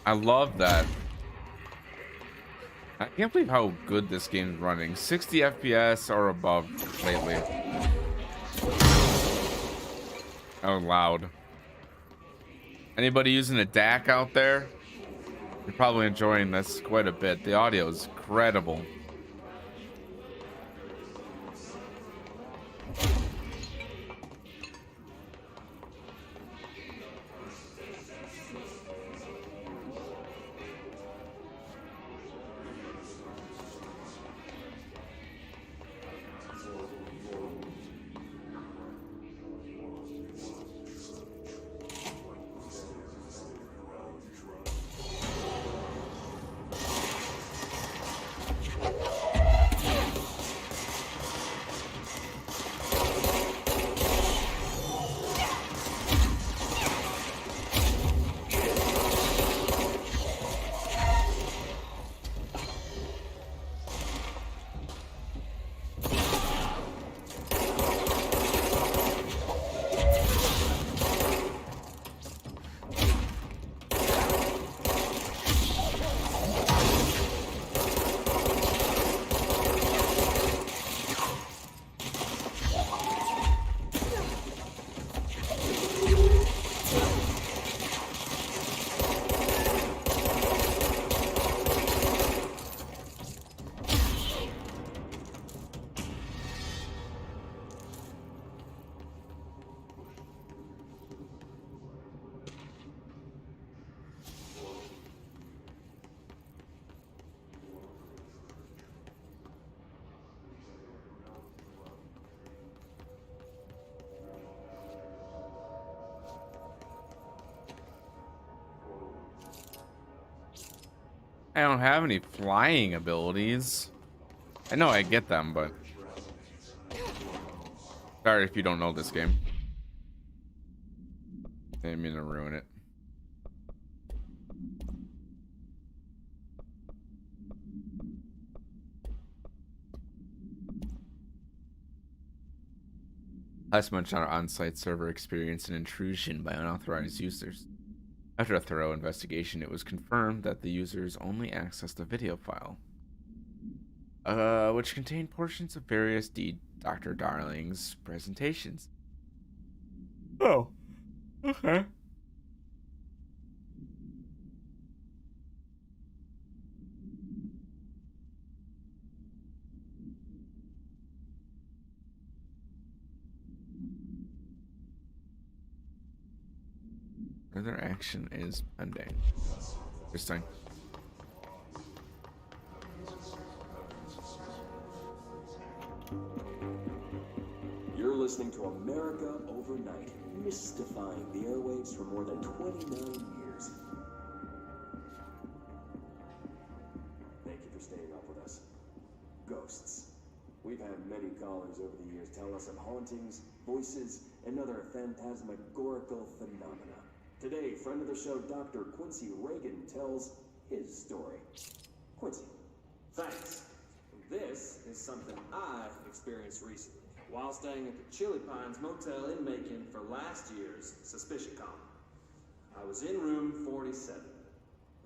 I love that. I can't believe how good this game's running. 60 FPS or above lately. Oh, loud. Anybody using a DAC out there? You're probably enjoying this quite a bit. The audio is incredible. I don't have any flying abilities. I know I get them, but sorry if you don't know this game. I didn't mean to ruin it. Last month, our on-site server experienced an intrusion by unauthorized users. After a thorough investigation, it was confirmed that the users only accessed a video file, which contained portions of various Dr. Darling's presentations. Oh, okay. Further action is pending. Interesting. You're listening to America Overnight, mystifying the airwaves for more than 29 years. Thank you for staying up with us. Ghosts. We've had many callers over the years tell us of hauntings, voices, and other phantasmagorical phenomena. Today, friend of the show, Dr. Quincy Reagan, tells his story. Quincy. Thanks. This is something I've experienced recently while staying at the Chili Pines Motel in Macon for last year's SuspiciaCon. I was in room 47.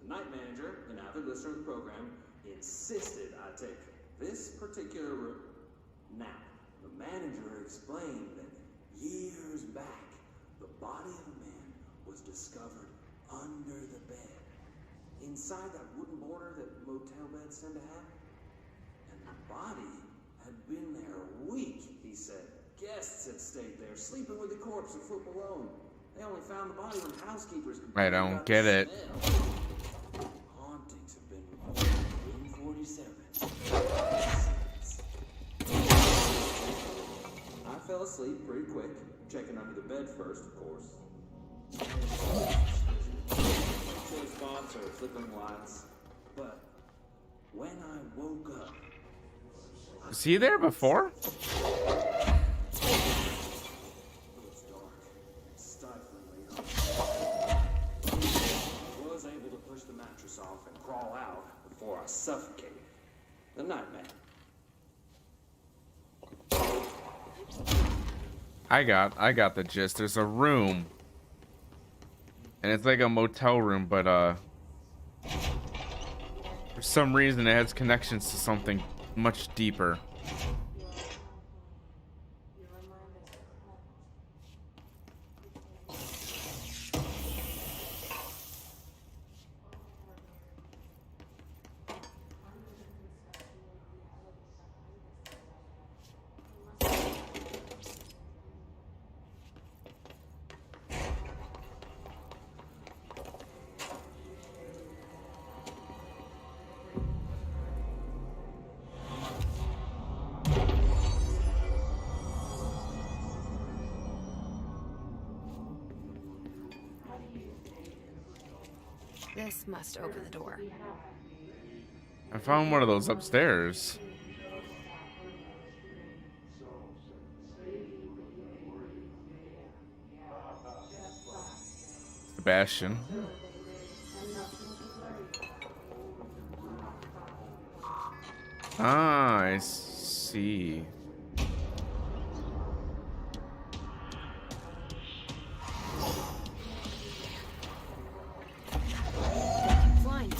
The night manager, an avid listener of the program, insisted I take this particular room. Now, the manager explained that years back, the body of a man was discovered under the bed, inside that wooden border that motel beds tend to have. And the body had been there a week, he said. Guests had stayed there, sleeping with the corpse a foot below. They only found the body when housekeepers could. I don't get it. Hauntings have been reported in room 47. I fell asleep pretty quick, checking under the bed first, of course. Chili spots or flickering lights. But when I woke up, Was he there before? it was dark and stiflingly hot. I was able to push the mattress off and crawl out before I suffocated. The nightmare. I got the gist. There's a room. And it's like a motel room, but for some reason it has connections to something much deeper. This must open the door. I found one of those upstairs. Sebastian. Ah, I see. Flying.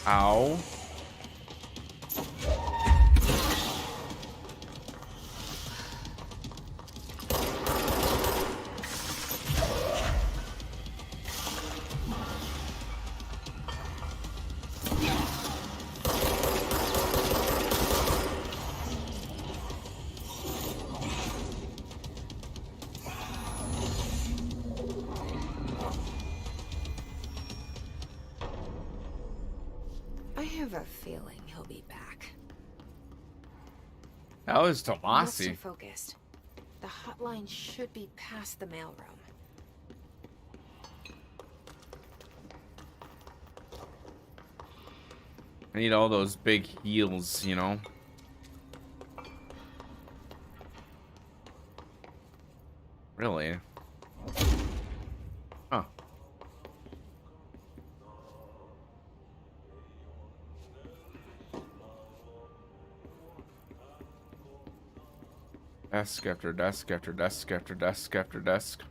Ow. have a feeling he'll be back. That was Not so Tomasi. focused. The hotline should be past the mailroom. I need all those big heels, you know? Really? Huh. Desk after desk after desk after desk after desk.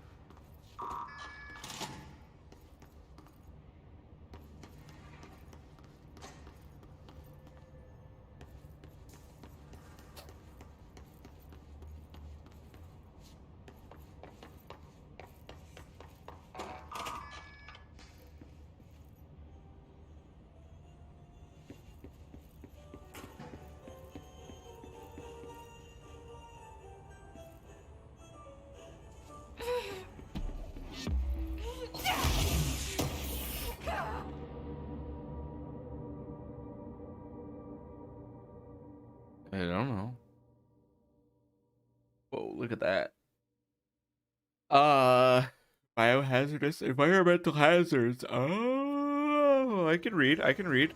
I don't know. Whoa, look at that. Biohazardous environmental hazards. Oh, I can read. I can read.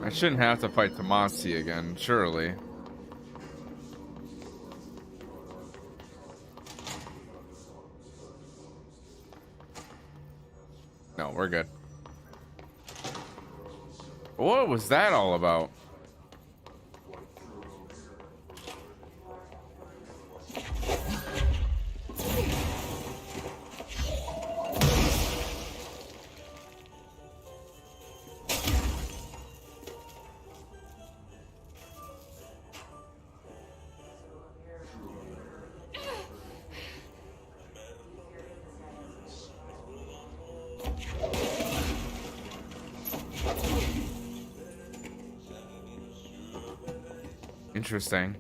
I shouldn't have to fight Tomasi again, surely. No, we're good. What was that all about? Interesting.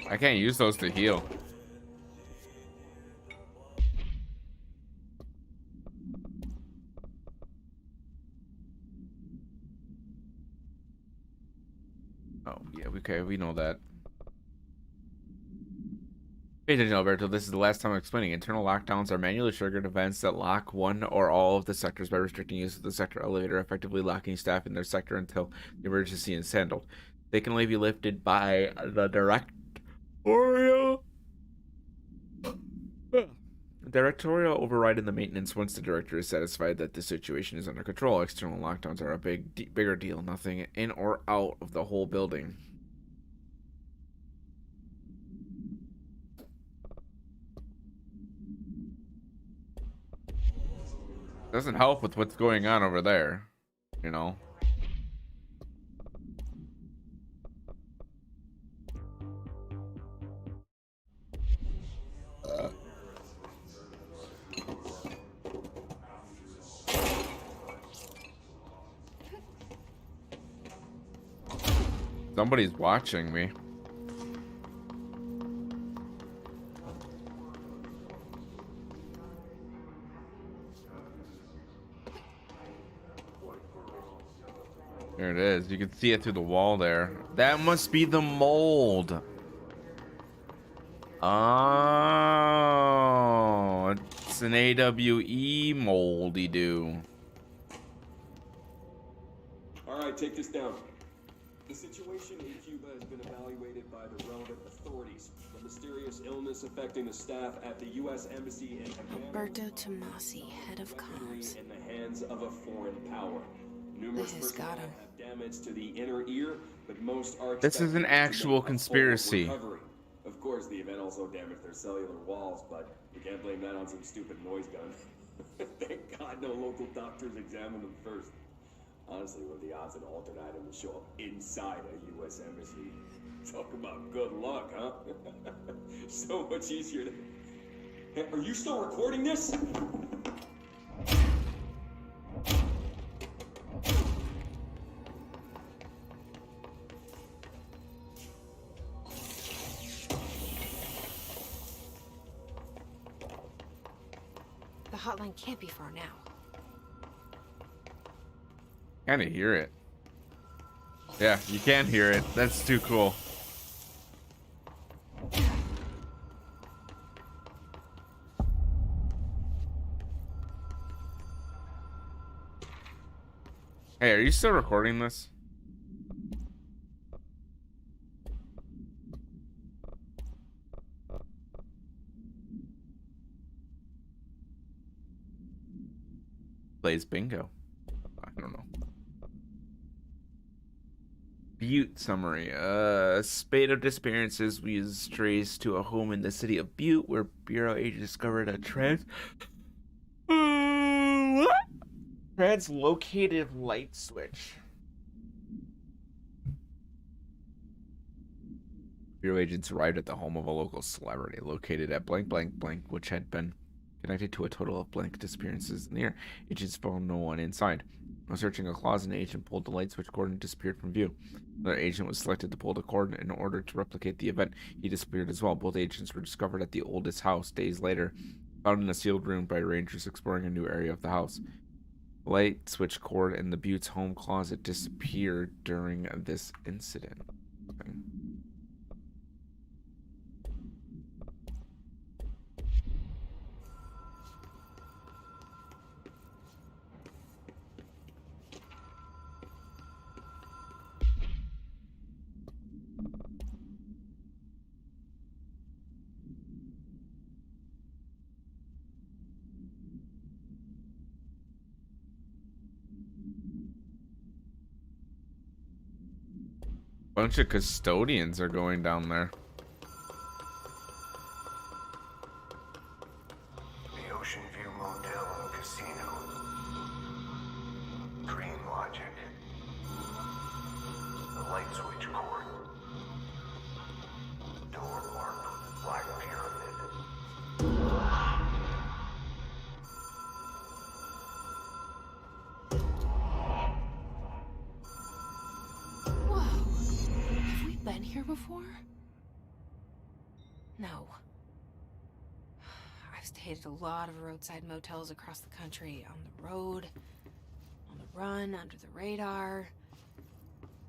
I can't use those to heal. Oh, yeah, okay, we know that. Hey, Alberto, this is the last time I'm explaining. Internal lockdowns are manually triggered events that lock one or all of the sectors by restricting use of the sector elevator, effectively locking staff in their sector until the emergency is handled. They can only be lifted by the directorial override in the maintenance once the director is satisfied that the situation is under control. External lockdowns are a bigger deal. Nothing in or out of the whole building. Doesn't help with what's going on over there, you know. Somebody's watching me. There it is. You can see it through the wall there. That must be the mold. Oh, it's an AWE moldy do. All right, take this down. The situation in Cuba has been evaluated by the relevant authorities. The mysterious illness affecting the staff at the U.S. Embassy in Havana. Roberto Tomasi, head of comms. In the hands of a foreign power. Numerous This has got him. have damage to the inner ear, but most are. This is an actual conspiracy. Of course, the event also damaged their cellular walls, but you can't blame that on some stupid noise gun. Thank God no local doctors examined them first. Honestly, what are the odds an altered item will show up inside a U.S. embassy? Talk about good luck, huh? So much easier to... Hey, are you still recording this? The hotline can't be far now. Kind of hear it. Yeah, you can hear it. That's too cool. Hey, are you still recording this? Plays bingo. I don't know. Butte summary. A spate of disappearances was traced to a home in the city of Butte, where Bureau agents discovered a translocated light switch. Bureau agents arrived at the home of a local celebrity located at blank blank blank, which had been connected to a total of blank disappearances in the year. Agents found no one inside. While searching a closet, an agent pulled the light switch cord and disappeared from view. Another agent was selected to pull the cord in order to replicate the event. He disappeared as well. Both agents were discovered at the oldest house days later, found in a sealed room by rangers exploring a new area of the house. The light switch cord in the Butte's home closet disappeared during this incident. Okay. Bunch of custodians are going down there. The Ocean View Motel and Casino. Dream Logic. The light switch cord. Door marked with Black Pyramid. Whoa. Have we been here before? No. I've stayed at a lot of roadside motels across the country, on the road, on the run, under the radar.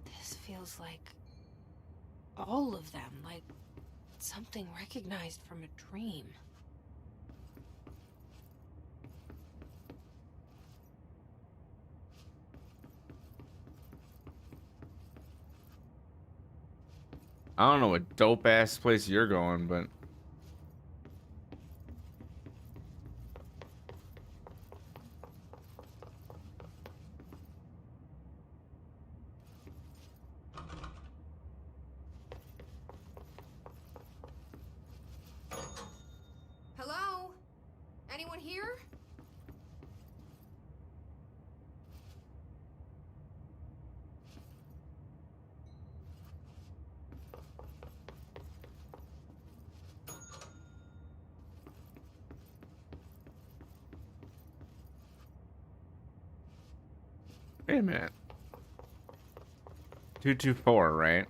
This feels like all of them, like something recognized from a dream. I don't know what dope ass place you're going, but Hello? Anyone here? wait a minute. 224, right?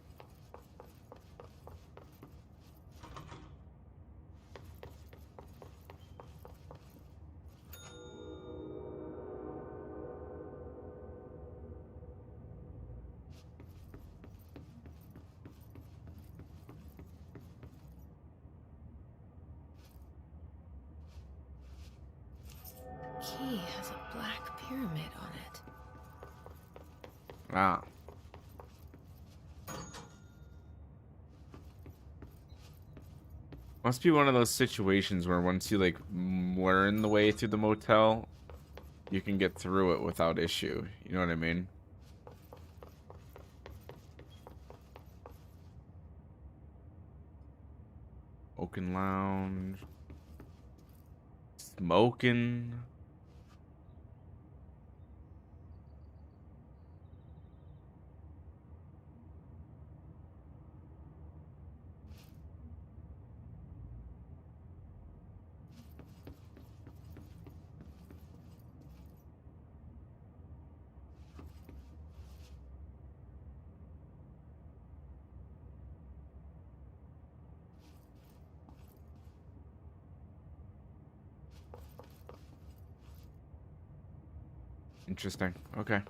Key has a black pyramid on it. Ah. Must be one of those situations where once you like learn the way through the motel, you can get through it without issue. You know what I mean? Oaken Lounge. Smoking. Interesting. Okay.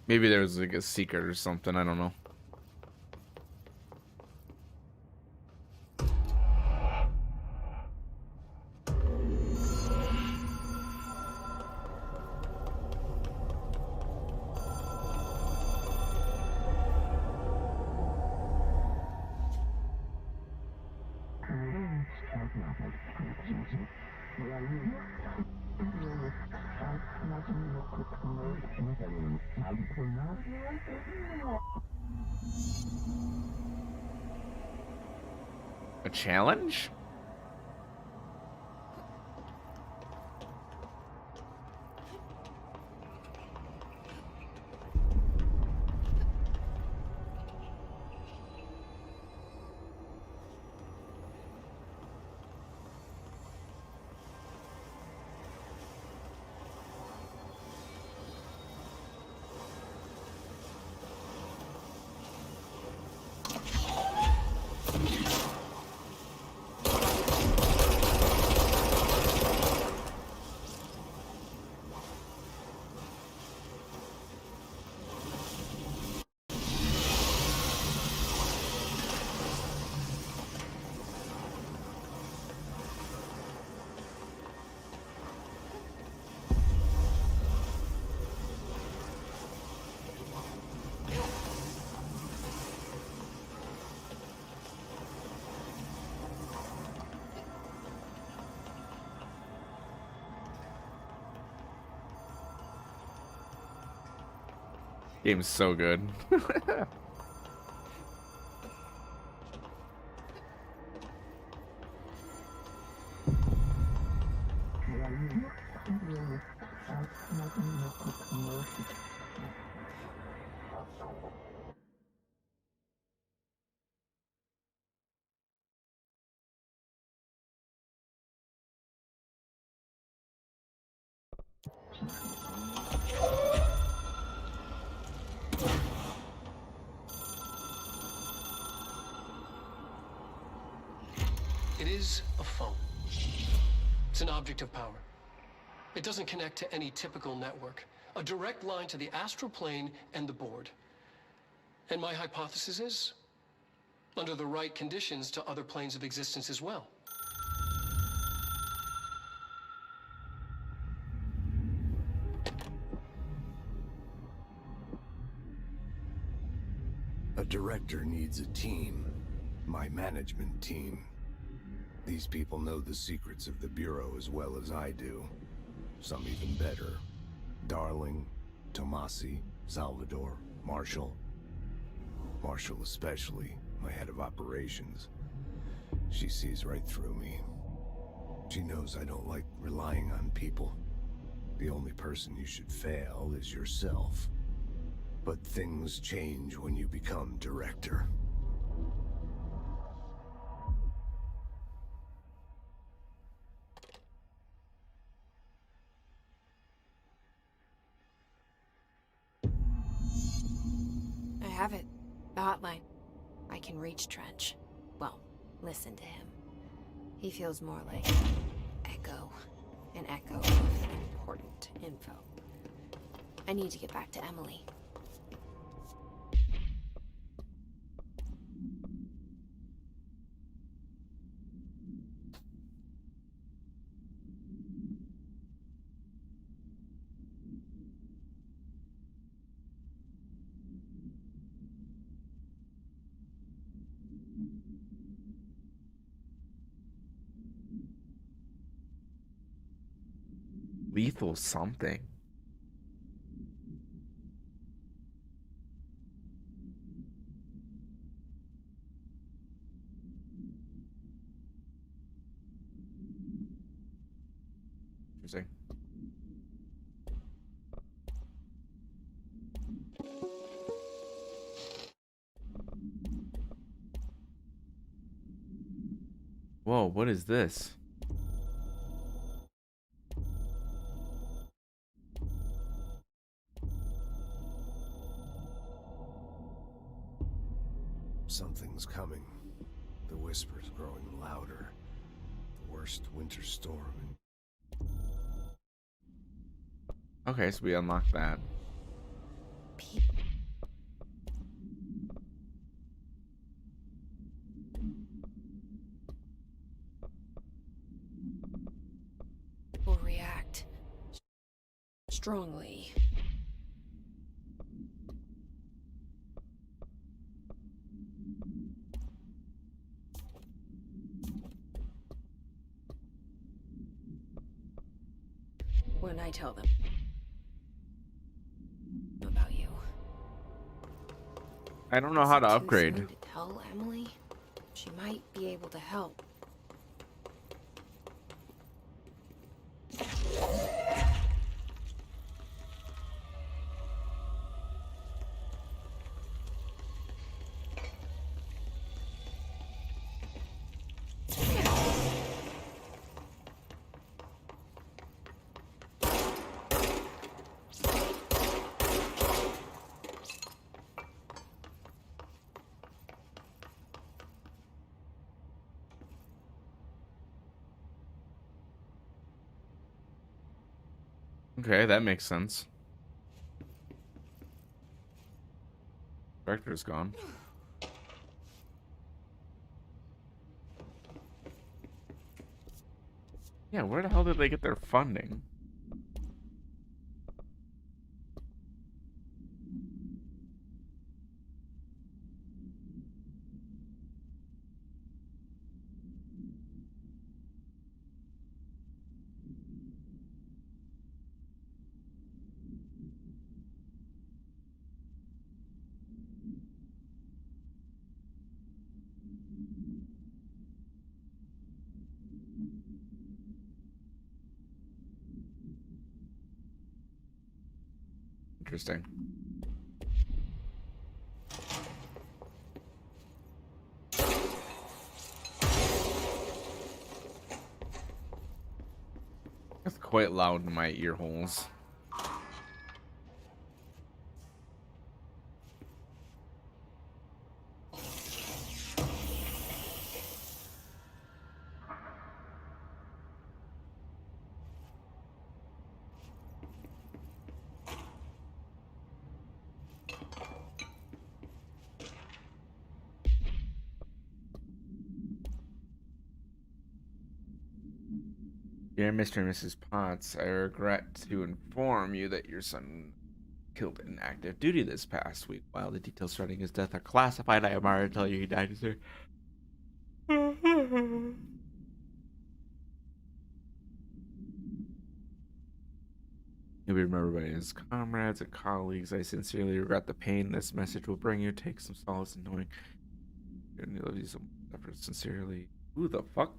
Maybe there's like a secret or something. I don't know. A challenge? Game's so good. It is a phone. It's an object of power. It doesn't connect to any typical network. A direct line to the astral plane and the board. And my hypothesis is, under the right conditions, to other planes of existence as well. A director needs a team. My management team. These people know the secrets of the Bureau as well as I do. Some even better. Darling, Tomasi, Salvador, Marshall. Marshall especially, my head of operations. She sees right through me. She knows I don't like relying on people. The only person you should fail is yourself. But things change when you become director. I have it. The hotline. I can reach Trench. Well, listen to him. He feels more like echo. An echo of important info. I need to get back to Emily. Lethal something. Interesting. Whoa, what is this? Something's coming. The whisper's growing louder. The worst winter storm. Okay, so we unlocked that. Will react strongly. When I tell them about you. I don't know how to Is it too upgrade. soon to tell Emily? She might be able to help. Okay, that makes sense. Director's gone. Yeah, where the hell did they get their funding? Interesting. It's quite loud in my ear holes. Dear Mr. and Mrs. Potts, I regret to inform you that your son killed in active duty this past week. While the details surrounding his death are classified, I am honored to tell you he died, sir. He'll be remembered by his comrades and colleagues. I sincerely regret the pain this message will bring you. Take some solace in knowing you love you so much. Sincerely. Who the fuck?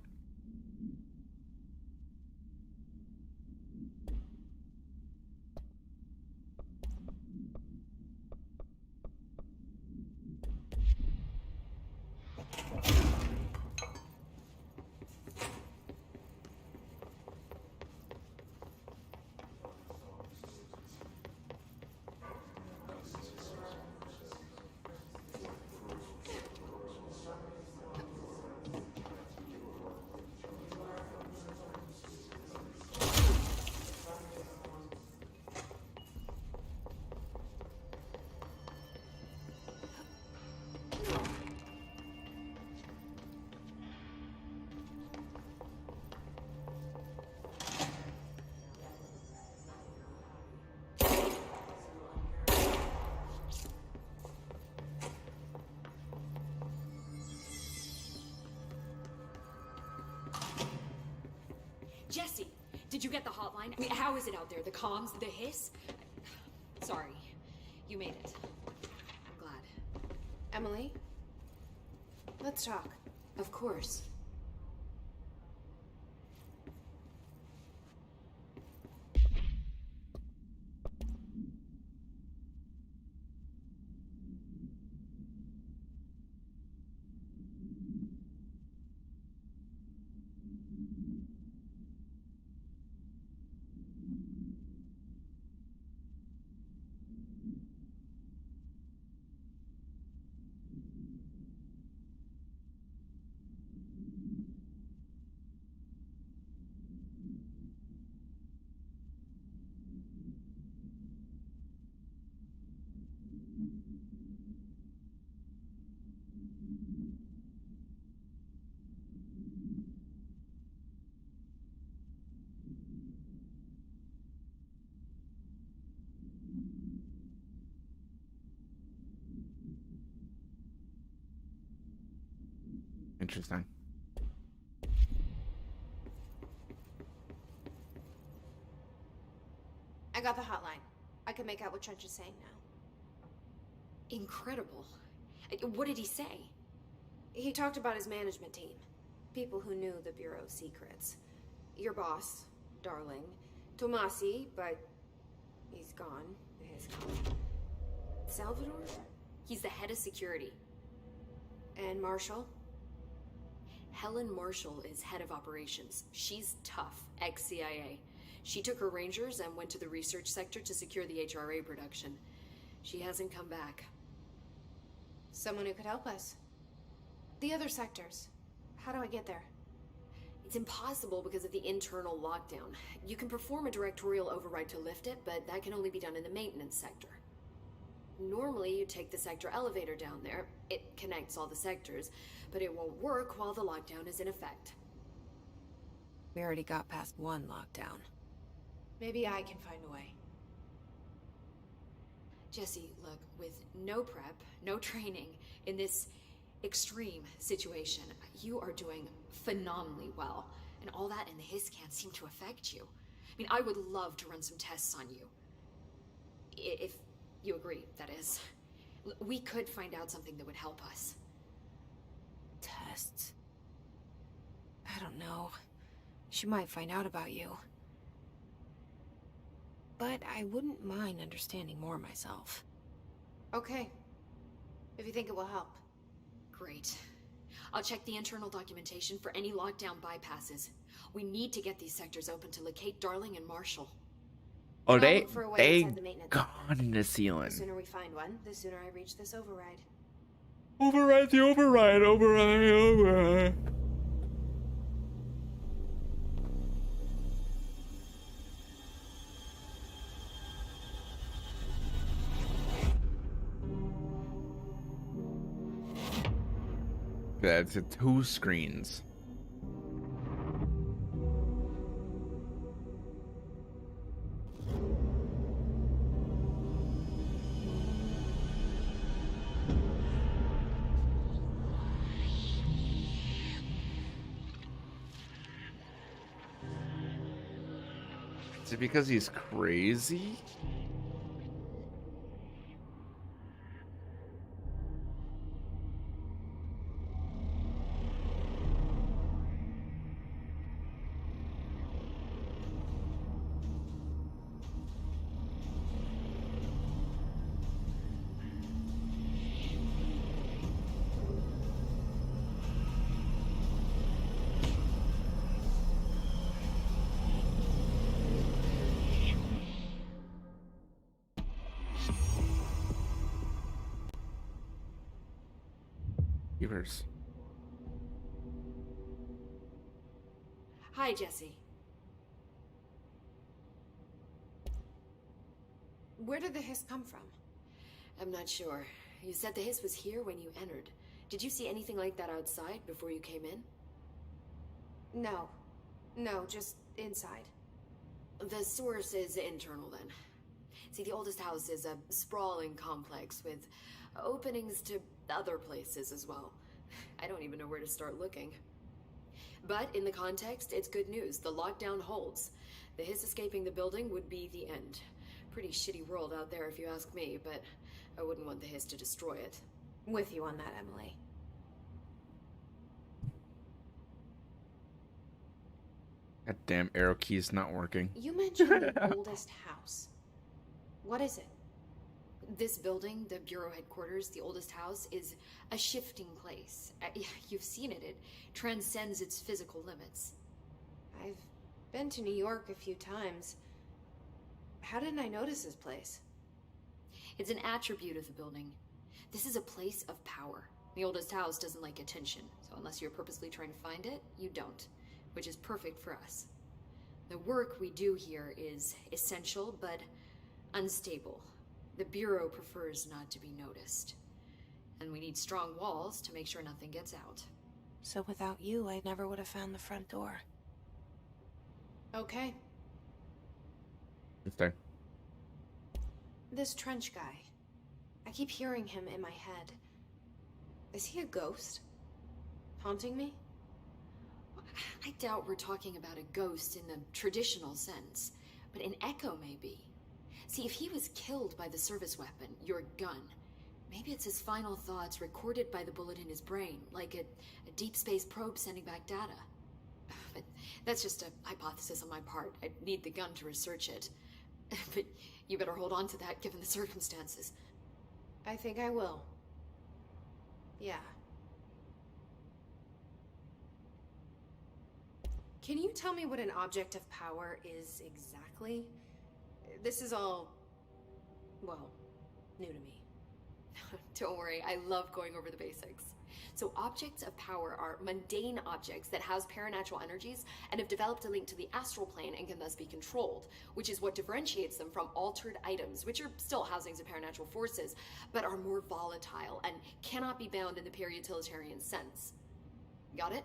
Jesse, did you get the hotline? I mean, how is it out there? The comms, the hiss? Sorry, you made it. I'm glad. Emily? Let's talk. Of course. Interesting. I got the hotline. I can make out what Trench is saying now. Incredible. What did he say? He talked about his management team. People who knew the Bureau's secrets. Your boss, Darling. Tomasi, but he's gone. His gone. Salvador? He's the head of security. And Marshall? Helen Marshall is head of operations. She's tough, ex-CIA. She took her Rangers and went to the research sector to secure the HRA production. She hasn't come back. Someone who could help us. The other sectors. How do I get there? It's impossible because of the internal lockdown. You can perform a directorial override to lift it, but that can only be done in the maintenance sector. Normally, you take the sector elevator down there. It connects all the sectors, but it won't work while the lockdown is in effect. We already got past one lockdown. Maybe I can find a way. Jesse, look, with no prep, no training, in this extreme situation, you are doing phenomenally well. And all that in the hiss can't seem to affect you. I mean, I would love to run some tests on you. If you agree, that is. We could find out something that would help us. Tests? I don't know. She might find out about you. But I wouldn't mind understanding more myself. Okay. If you think it will help. Great. I'll check the internal documentation for any lockdown bypasses. We need to get these sectors open to locate Darling and Marshall. Oh, I'll they look for a way inside the maintenance. gone in the ceiling. The sooner we find one, the sooner I reach this override. Override the override, override. That's 2 screens. Is it because he's crazy? Beavers. Hi, Jesse. Where did the hiss come from? I'm not sure. You said the hiss was here when you entered. Did you see anything like that outside before you came in? No. No, just inside. The source is internal, then. See, the oldest house is a sprawling complex with openings to other places as well. I don't even know where to start looking. But in the context, it's good news. The lockdown holds. The hiss escaping the building would be the end. Pretty shitty world out there if you ask me, but I wouldn't want the hiss to destroy it. With you on that, Emily. That damn arrow key's not working. You mentioned the oldest house. What is it? This building, the Bureau headquarters, the oldest house, is a shifting place. You've seen it. It transcends its physical limits. I've been to New York a few times. How didn't I notice this place? It's an attribute of the building. This is a place of power. The oldest house doesn't like attention, so unless you're purposely trying to find it, you don't, which is perfect for us. The work we do here is essential, but unstable. The Bureau prefers not to be noticed. And we need strong walls to make sure nothing gets out. So without you, I never would have found the front door. Okay. Interesting. This Trench guy. I keep hearing him in my head. Is he a ghost? Haunting me? I doubt we're talking about a ghost in the traditional sense, but an echo maybe. See, if he was killed by the service weapon, your gun, maybe it's his final thoughts recorded by the bullet in his brain, like a deep space probe sending back data. But that's just a hypothesis on my part. I'd need the gun to research it. But you better hold on to that given the circumstances. I think I will. Yeah. Can you tell me what an object of power is exactly? This is all, well, new to me. Don't worry, I love going over the basics. So objects of power are mundane objects that house paranatural energies and have developed a link to the astral plane and can thus be controlled, which is what differentiates them from altered items, which are still housings of paranatural forces, but are more volatile and cannot be bound in the pure utilitarian sense. Got it?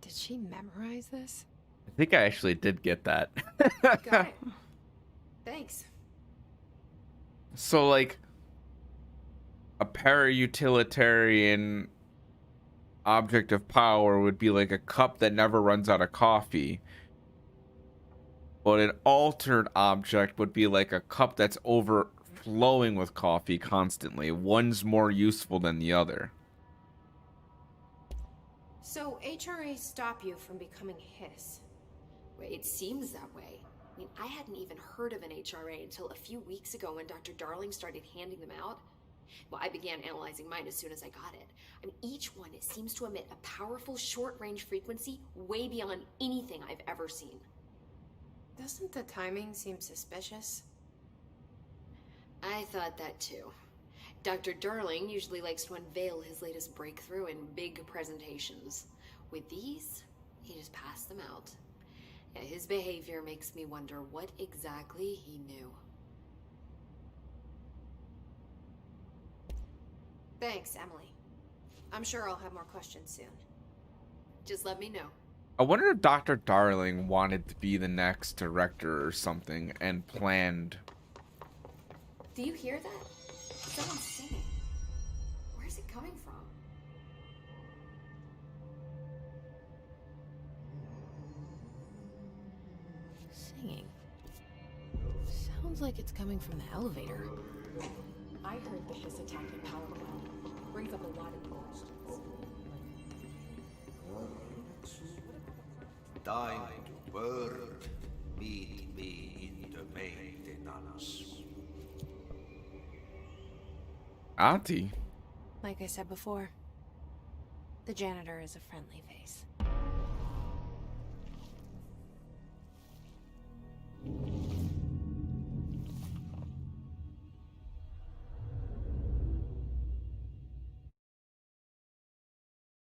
Did she memorize this? I think I actually did get that. Got it. Thanks. So, like, a para-utilitarian object of power would be like a cup that never runs out of coffee. But an altered object would be like a cup that's overflowing with coffee constantly. One's more useful than the other. So HRA stop you from becoming Hiss? Well, it seems that way. I mean, I hadn't even heard of an HRA until a few weeks ago when Dr. Darling started handing them out. Well, I began analyzing mine as soon as I got it. I mean, each one, it seems to emit a powerful short-range frequency way beyond anything I've ever seen. Doesn't the timing seem suspicious? I thought that too. Dr. Darling usually likes to unveil his latest breakthrough in big presentations. With these, he just passed them out. Yeah, his behavior makes me wonder what exactly he knew. Thanks, Emily. I'm sure I'll have more questions soon. Just let me know. I wonder if Dr. Darling wanted to be the next director or something and planned. Do you hear that? Someone's singing. Where's it coming from? Singing. Sounds like it's coming from the elevator. I heard that this attack the power plant brings up a lot of questions. Time to burn. Meet me in the maintenance. Auntie. Like I said before, the janitor is a friendly face.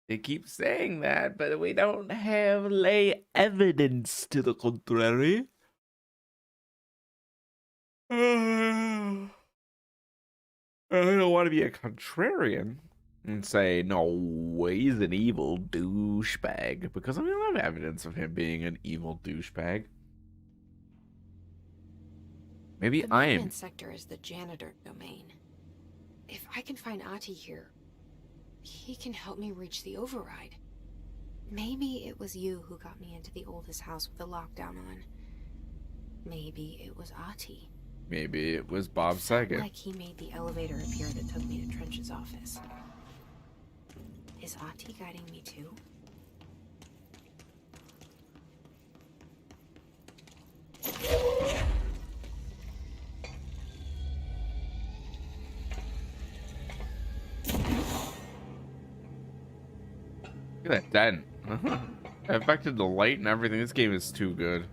They keep saying that, but we don't have lay evidence to the contrary. I don't want to be a contrarian and say, no, he's an evil douchebag, because I mean, I don't have evidence of him being an evil douchebag. Maybe The I am. maintenance sector is the janitor domain. If I can find Ati here, he can help me reach the override. Maybe it was you who got me into the oldest house with the lockdown on. Maybe it was Ati. Maybe it was Bob Saget. Like he made the elevator appear that took me to Trench's office. Is Ati guiding me too? Look at that dent. It affected the light and everything. This game is too good.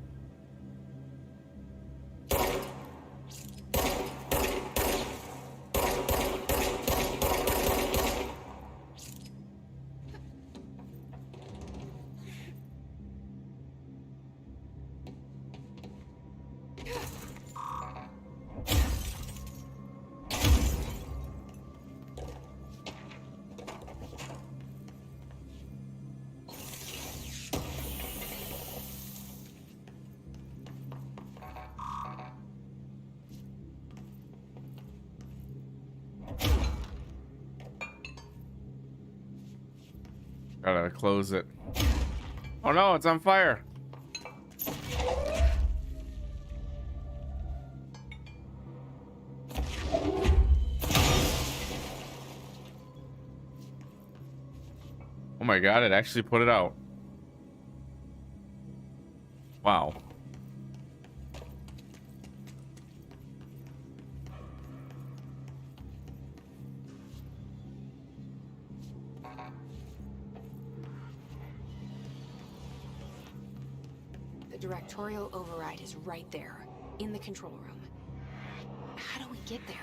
Gotta close it. Oh no, it's on fire. Oh my god, it actually put it out. Wow. The directorial override is right there, in the control room. How do we get there?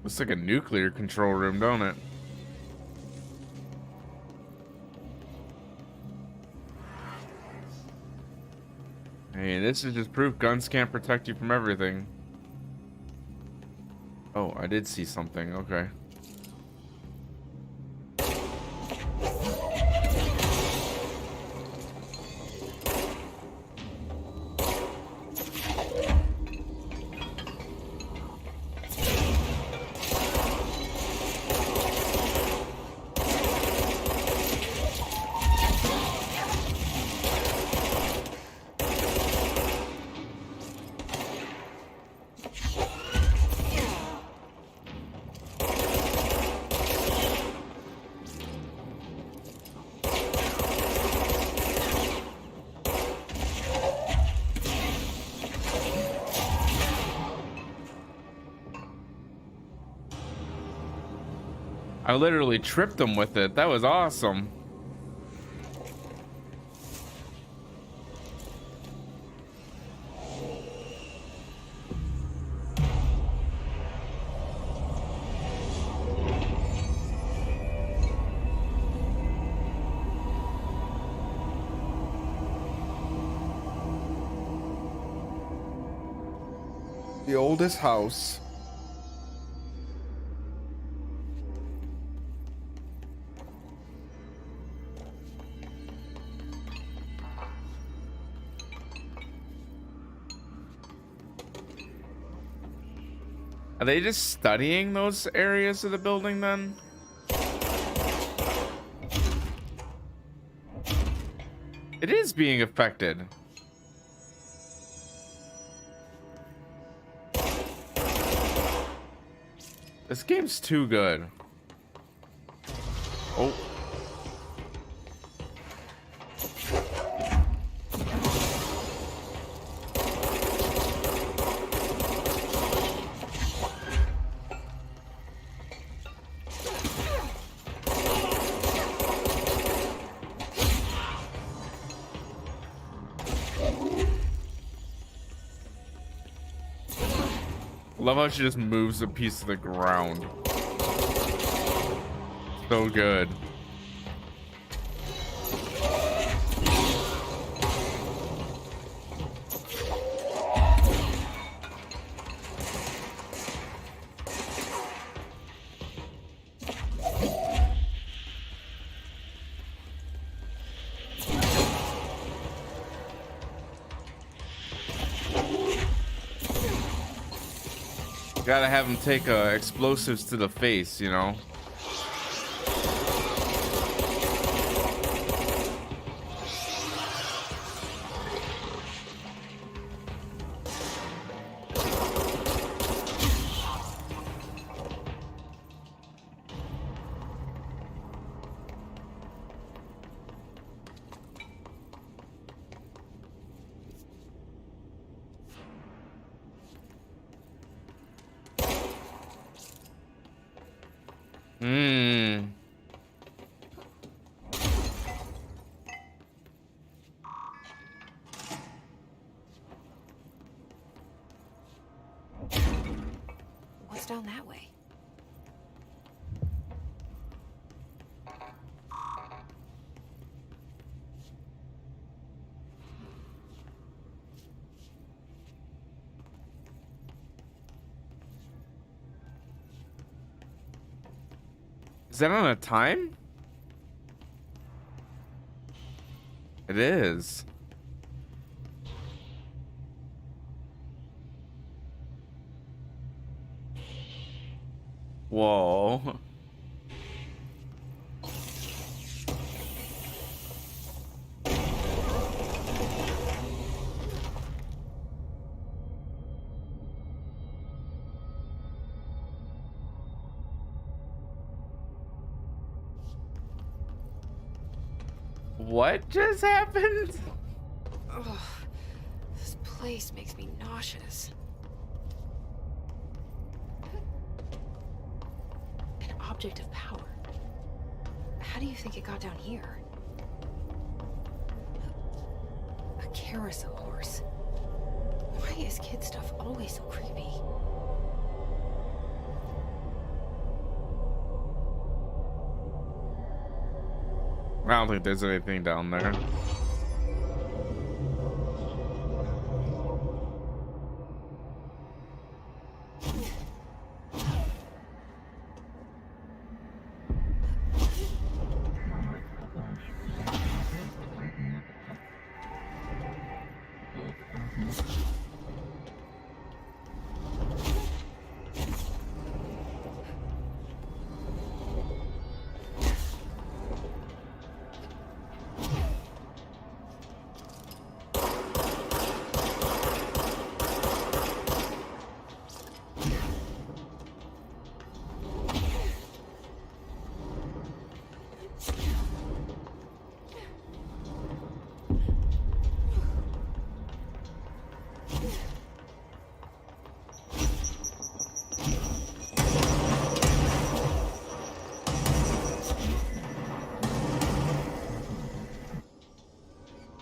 Looks like a nuclear control room, don't it? Hey, this is just proof guns can't protect you from everything. Oh, I did see something. Okay. I literally tripped him with it. That was awesome. The oldest house. Are they just studying those areas of the building then? It is being affected. This game's too good. Oh. Love how she just moves a piece of the ground. So good. Gotta have him take explosives to the face, you know? What's down that way? Is that on a time? It is. Whoa. What just happened? Ugh, this place makes me nauseous. An object of power. How do you think it got down here? A carousel horse. Why is kid stuff always so creepy? I don't think there's anything down there.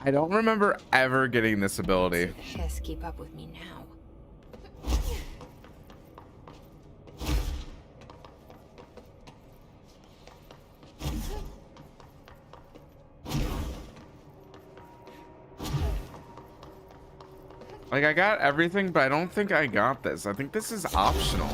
I don't remember ever getting this ability. Yes, keep up with me now. Like, I got everything, but I don't think I got this. I think this is optional.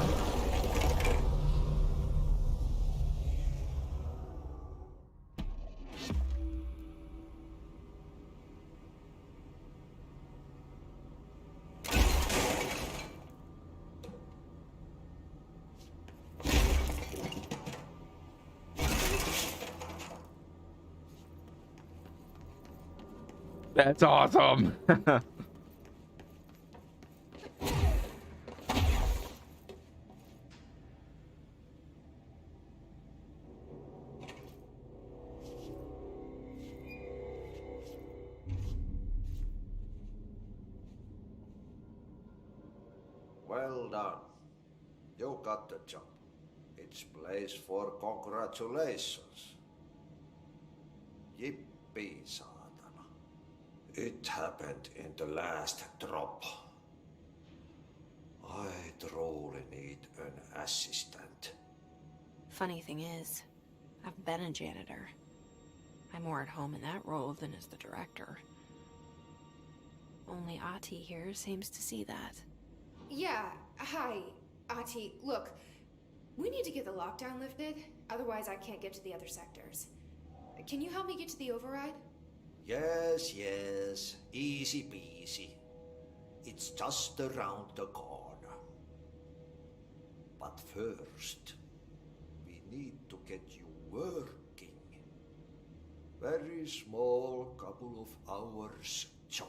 That's awesome. Well done. You got the job. It's place for congratulations. Yippee, saatana. It happened in the last drop. I truly need an assistant. Funny thing is, I've been a janitor. I'm more at home in that role than as the director. Only Ahti here seems to see that. Yeah, hi, Ahti. Look, we need to get the lockdown lifted, otherwise I can't get to the other sectors. Can you help me get to the override? Yes, yes. Easy peasy. It's just around the corner. But first, we need to get you working. Very small, couple of hours job.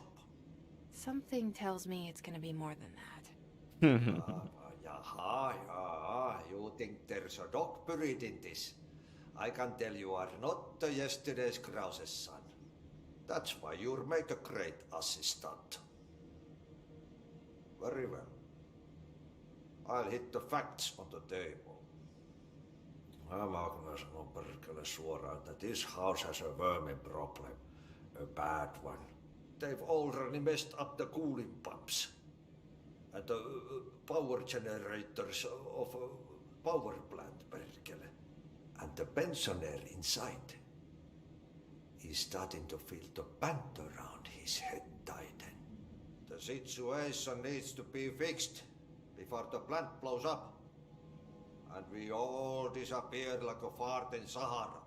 Something tells me it's gonna be more than that. Yaha, you think there's a dog buried in this? I can tell you are not the yesterday's Krause's son. That's why you'll make a great assistant. Very well. I'll hit the facts on the table. Mä kyllä sanon perkele suoraan, that this house has a vermin problem. A bad one. They've already messed up the cooling pumps. And the power generators of a power plant, perkele. And the pensioner inside is starting to feel the band around his head tighten. The situation needs to be fixed before the plant blows up. And we all disappear like a fart in Sahara.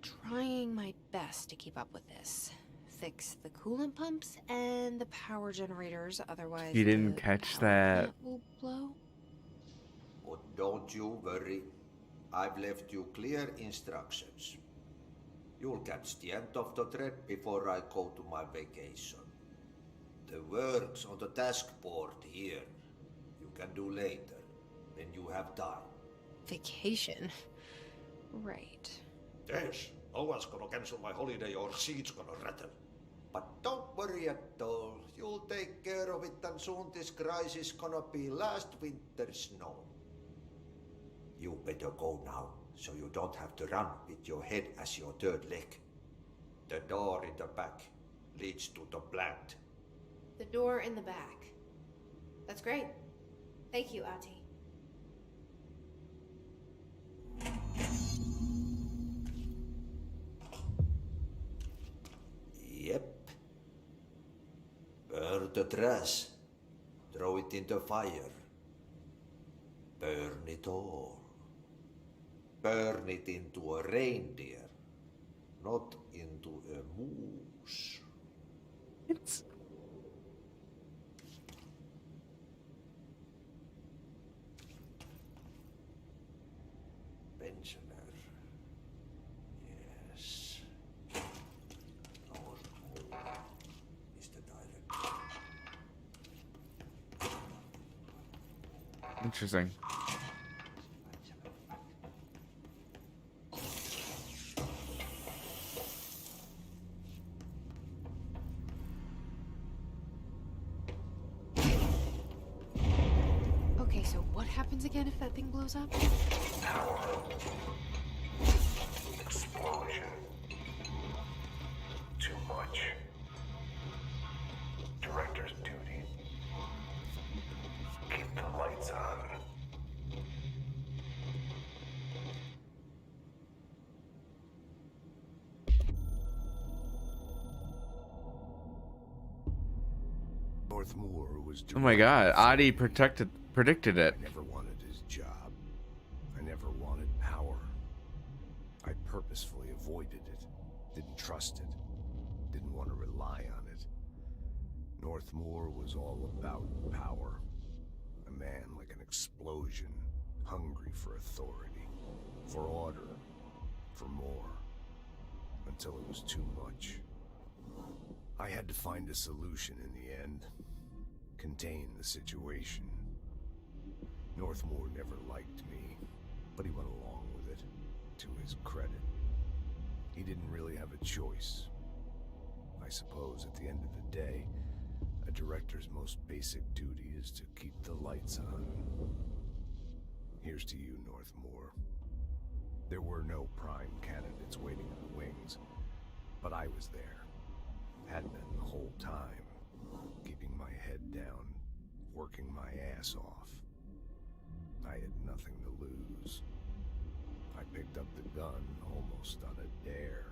Trying my best to keep up with this. Fix the coolant pumps and the power generators, otherwise You didn't catch that. Will blow. But don't you worry. I've left you clear instructions. You'll catch the end of the thread before I go to my vacation. The work's on the task board here. You can do later, when you have time. Vacation? Right. Yes, No one's gonna cancel my holiday or seat's gonna rattle. But don't worry at all. You'll take care of it and soon this crisis gonna be last winter's snow. You better go now, so you don't have to run with your head as your third leg. The door in the back leads to the plant. The door in the back. That's great. Thank you, Ati. Yep. Burn the trash. Throw it in the fire. Burn it all. Burn it into a reindeer, not into a moose. It's... Pensioner. Yes. Mr. Director. Interesting. Okay, so what happens again if that thing blows up? Power. Explosion. Too much. Director's duty. Keep the lights on. Northmoor was. Oh my God, Adi predicted it. I never wanted his job. I never wanted power. I purposefully avoided it. Didn't trust it. Didn't want to rely on it. Northmoor was all about power. A man like an explosion, hungry for authority, for order, for more. Until it was too much. I had to find a solution in the end. Contain the situation. Northmoor never liked me, but he went along with it, to his credit. He didn't really have a choice. I suppose at the end of the day, a director's most basic duty is to keep the lights on. Here's to you, Northmoor. There were no prime candidates waiting in the wings, but I was there. Had been the whole time, keeping my head down, working my ass off. I had nothing to lose. I picked up the gun almost on a dare.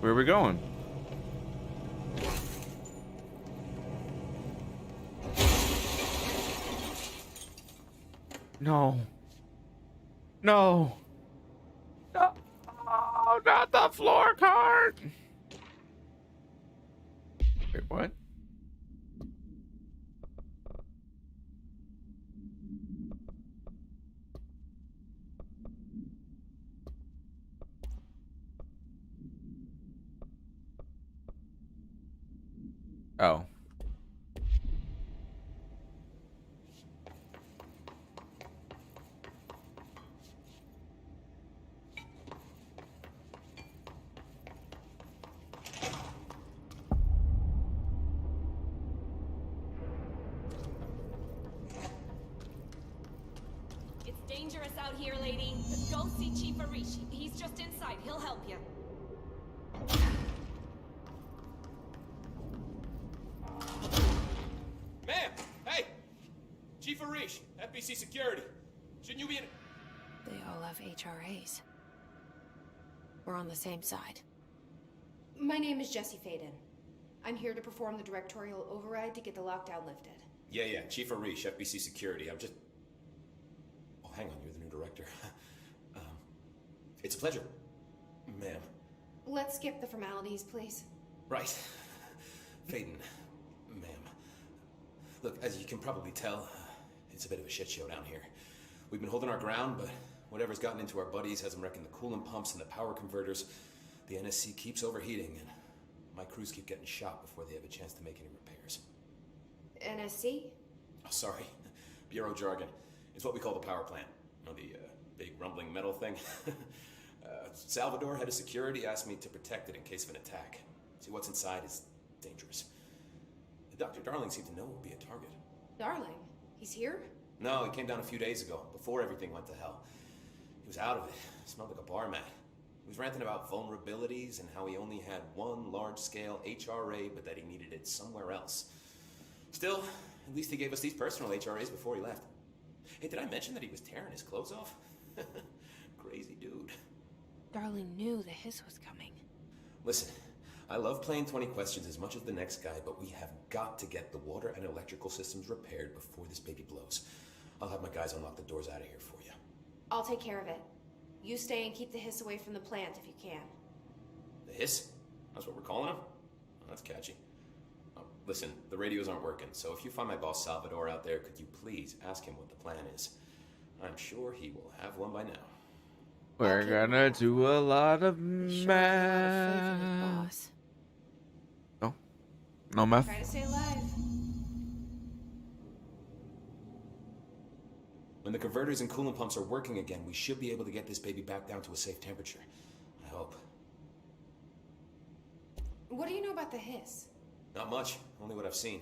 Where are we going? No. No. No. Oh, not the floor card. Wait, what? Oh. It's dangerous out here, lady. Go see Chief Arish. He's just inside. He'll help you. Ma'am! Hey! Chief Arish, FBC Security. Shouldn't you be in... They all have HRAs. We're on the same side. My name is Jessie Faden. I'm here to perform the directorial override to get the lockdown lifted. Yeah, Chief Arish, FBC Security. I'm just... Oh, hang on, you're the new director. It's a pleasure, ma'am. Let's skip the formalities, please. Right. Faden, ma'am. Look, as you can probably tell, it's a bit of a shit show down here. We've been holding our ground, but whatever's gotten into our buddies has them wrecking the coolant pumps and the power converters. The NSC keeps overheating, and my crews keep getting shot before they have a chance to make any repairs. NSC? Oh, sorry. Bureau jargon. It's what we call the power plant. You know, the big rumbling metal thing? Salvador, head of security, asked me to protect it in case of an attack. See, what's inside is dangerous. Dr. Darling seemed to know it would be a target. Darling? He's here? No, he came down a few days ago, before everything went to hell. He was out of it. Smelled like a bar mat. He was ranting about vulnerabilities and how he only had one large-scale HRA, but that he needed it somewhere else. Still, at least he gave us these personal HRAs before he left. Hey, did I mention that he was tearing his clothes off? Crazy dude. Darling knew the hiss was coming. Listen, I love playing 20 questions as much as the next guy, but we have got to get the water and electrical systems repaired before this baby blows. I'll have my guys unlock the doors out of here for you. I'll take care of it. You stay and keep the hiss away from the plant if you can. The hiss? That's what we're calling him? Oh, that's catchy. Oh, listen, the radios aren't working, so if you find my boss Salvador out there, could you please ask him what the plan is? I'm sure he will have one by now. We're gonna do a lot of math. No? No math? Try to stay alive. When the converters and coolant pumps are working again, we should be able to get this baby back down to a safe temperature. I hope. What do you know about the hiss? Not much, only what I've seen.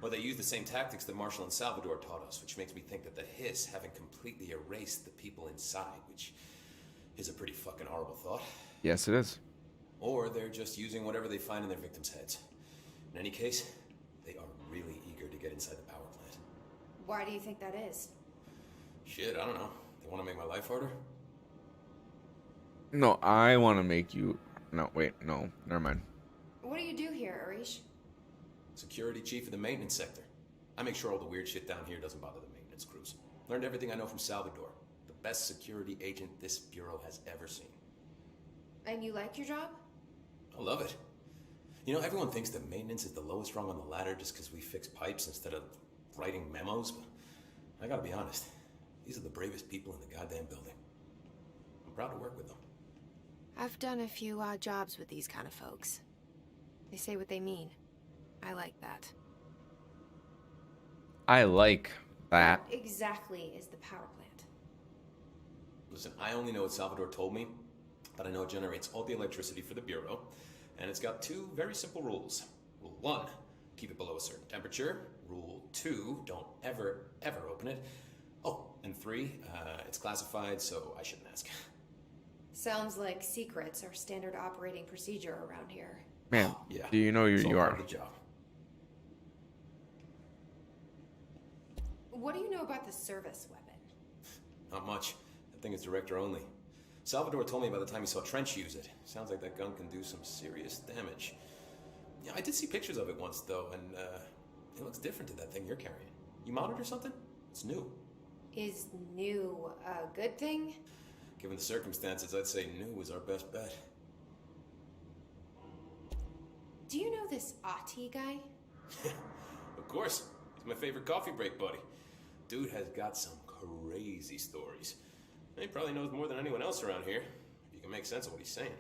Well, they use the same tactics that Marshall and Salvador taught us, which makes me think that the hiss haven't completely erased the people inside, which is a pretty fucking horrible thought. Yes, it is. Or they're just using whatever they find in their victims' heads. In any case, they are really eager to get inside the power plant. Why do you think that is? Shit, I don't know. They want to make my life harder? No, I want to make you... No, wait, no. Never mind. What do you do here, Arish? Security chief of the maintenance sector. I make sure all the weird shit down here doesn't bother the maintenance crews. Learned everything I know from Salvador. The best security agent this bureau has ever seen. And you like your job? I love it. You know, everyone thinks that maintenance is the lowest rung on the ladder just because we fix pipes instead of writing memos, but I gotta be honest. These are the bravest people in the goddamn building. I'm proud to work with them. I've done a few odd jobs with these kind of folks. They say what they mean. I like that. I like that. What exactly is the power plant? Listen, I only know what Salvador told me, but I know it generates all the electricity for the Bureau, and it's got two very simple rules. Rule 1, keep it below a certain temperature. Rule 2, don't ever, ever open it. Oh, and 3, it's classified, so I shouldn't ask. Sounds like secrets are standard operating procedure around here. Man, yeah. Do you know you are? The job. What do you know about the service weapon? Not much. That thing is director only. Salvador told me by the time he saw Trench use it. Sounds like that gun can do some serious damage. Yeah, I did see pictures of it once, though, and it looks different to that thing you're carrying. You modded or something? It's new. Is new a good thing? Given the circumstances, I'd say new is our best bet. Do you know this Ati guy? Of course. He's my favorite coffee break buddy. Dude has got some crazy stories. He probably knows more than anyone else around here, if you can make sense of what he's saying.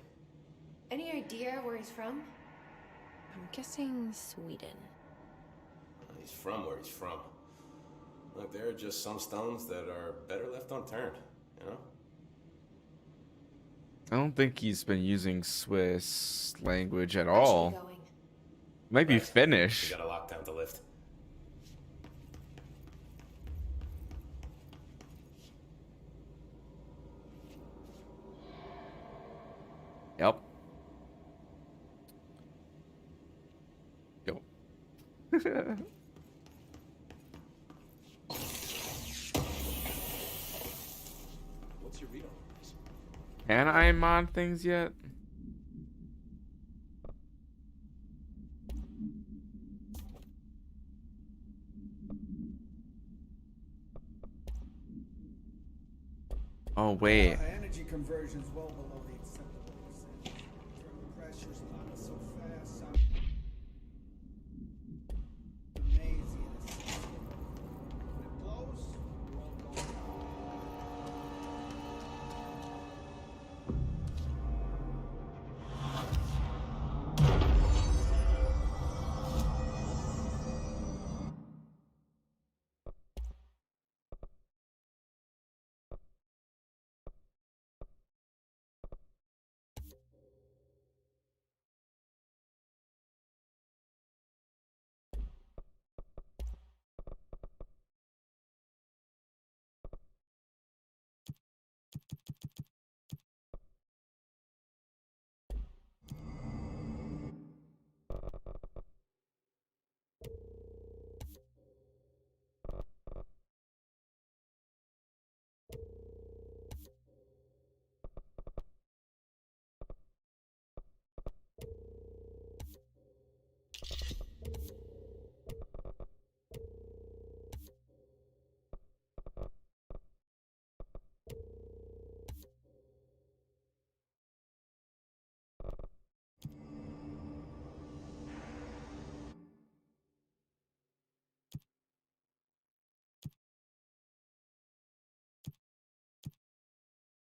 Any idea where he's from? I'm guessing Sweden. He's from where he's from. Look, there are just some stones that are better left unturned, you know? I don't think he's been using Swiss language at all. Might be Finnish. We got a lockdown to lift. Yep. Yo. What's your read on this? Can I mod things yet? Oh, wait. Energy conversion is well below the acceptable percentage. Thermal pressure's not so fast. I'm amazing in a system. When it blows, we're all going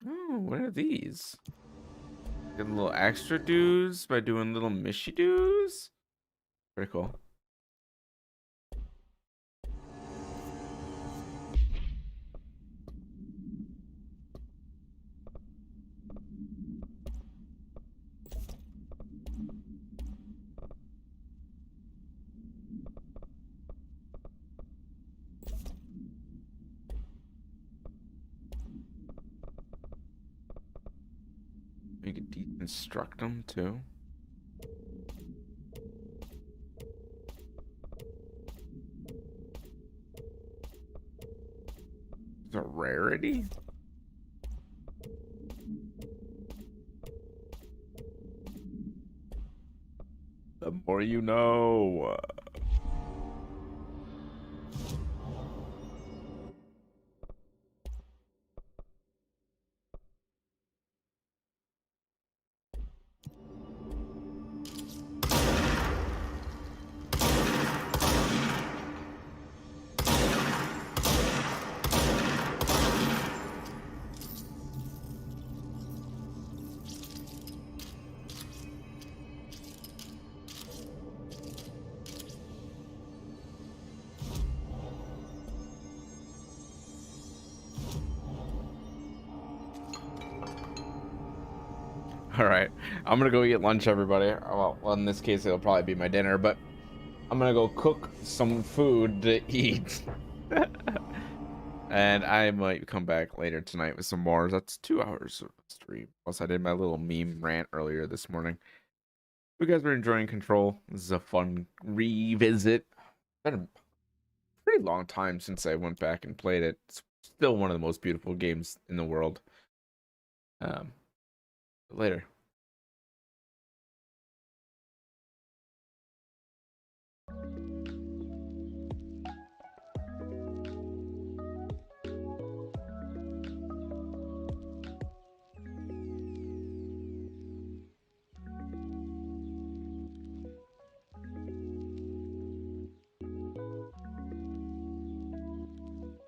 Oh, what are these? Get a little extra dues by doing little mishy dues. Pretty cool. You can deconstruct them too. It's a rarity. The more you know. All right, I'm gonna go get lunch, everybody. Well, in this case, it'll probably be my dinner, but I'm gonna go cook some food to eat. And I might come back later tonight with some more. That's 2 hours of stream. Plus, I did my little meme rant earlier this morning. If you guys are enjoying Control, this is a fun revisit. It's been a pretty long time since I went back and played it. It's still one of the most beautiful games in the world. Later.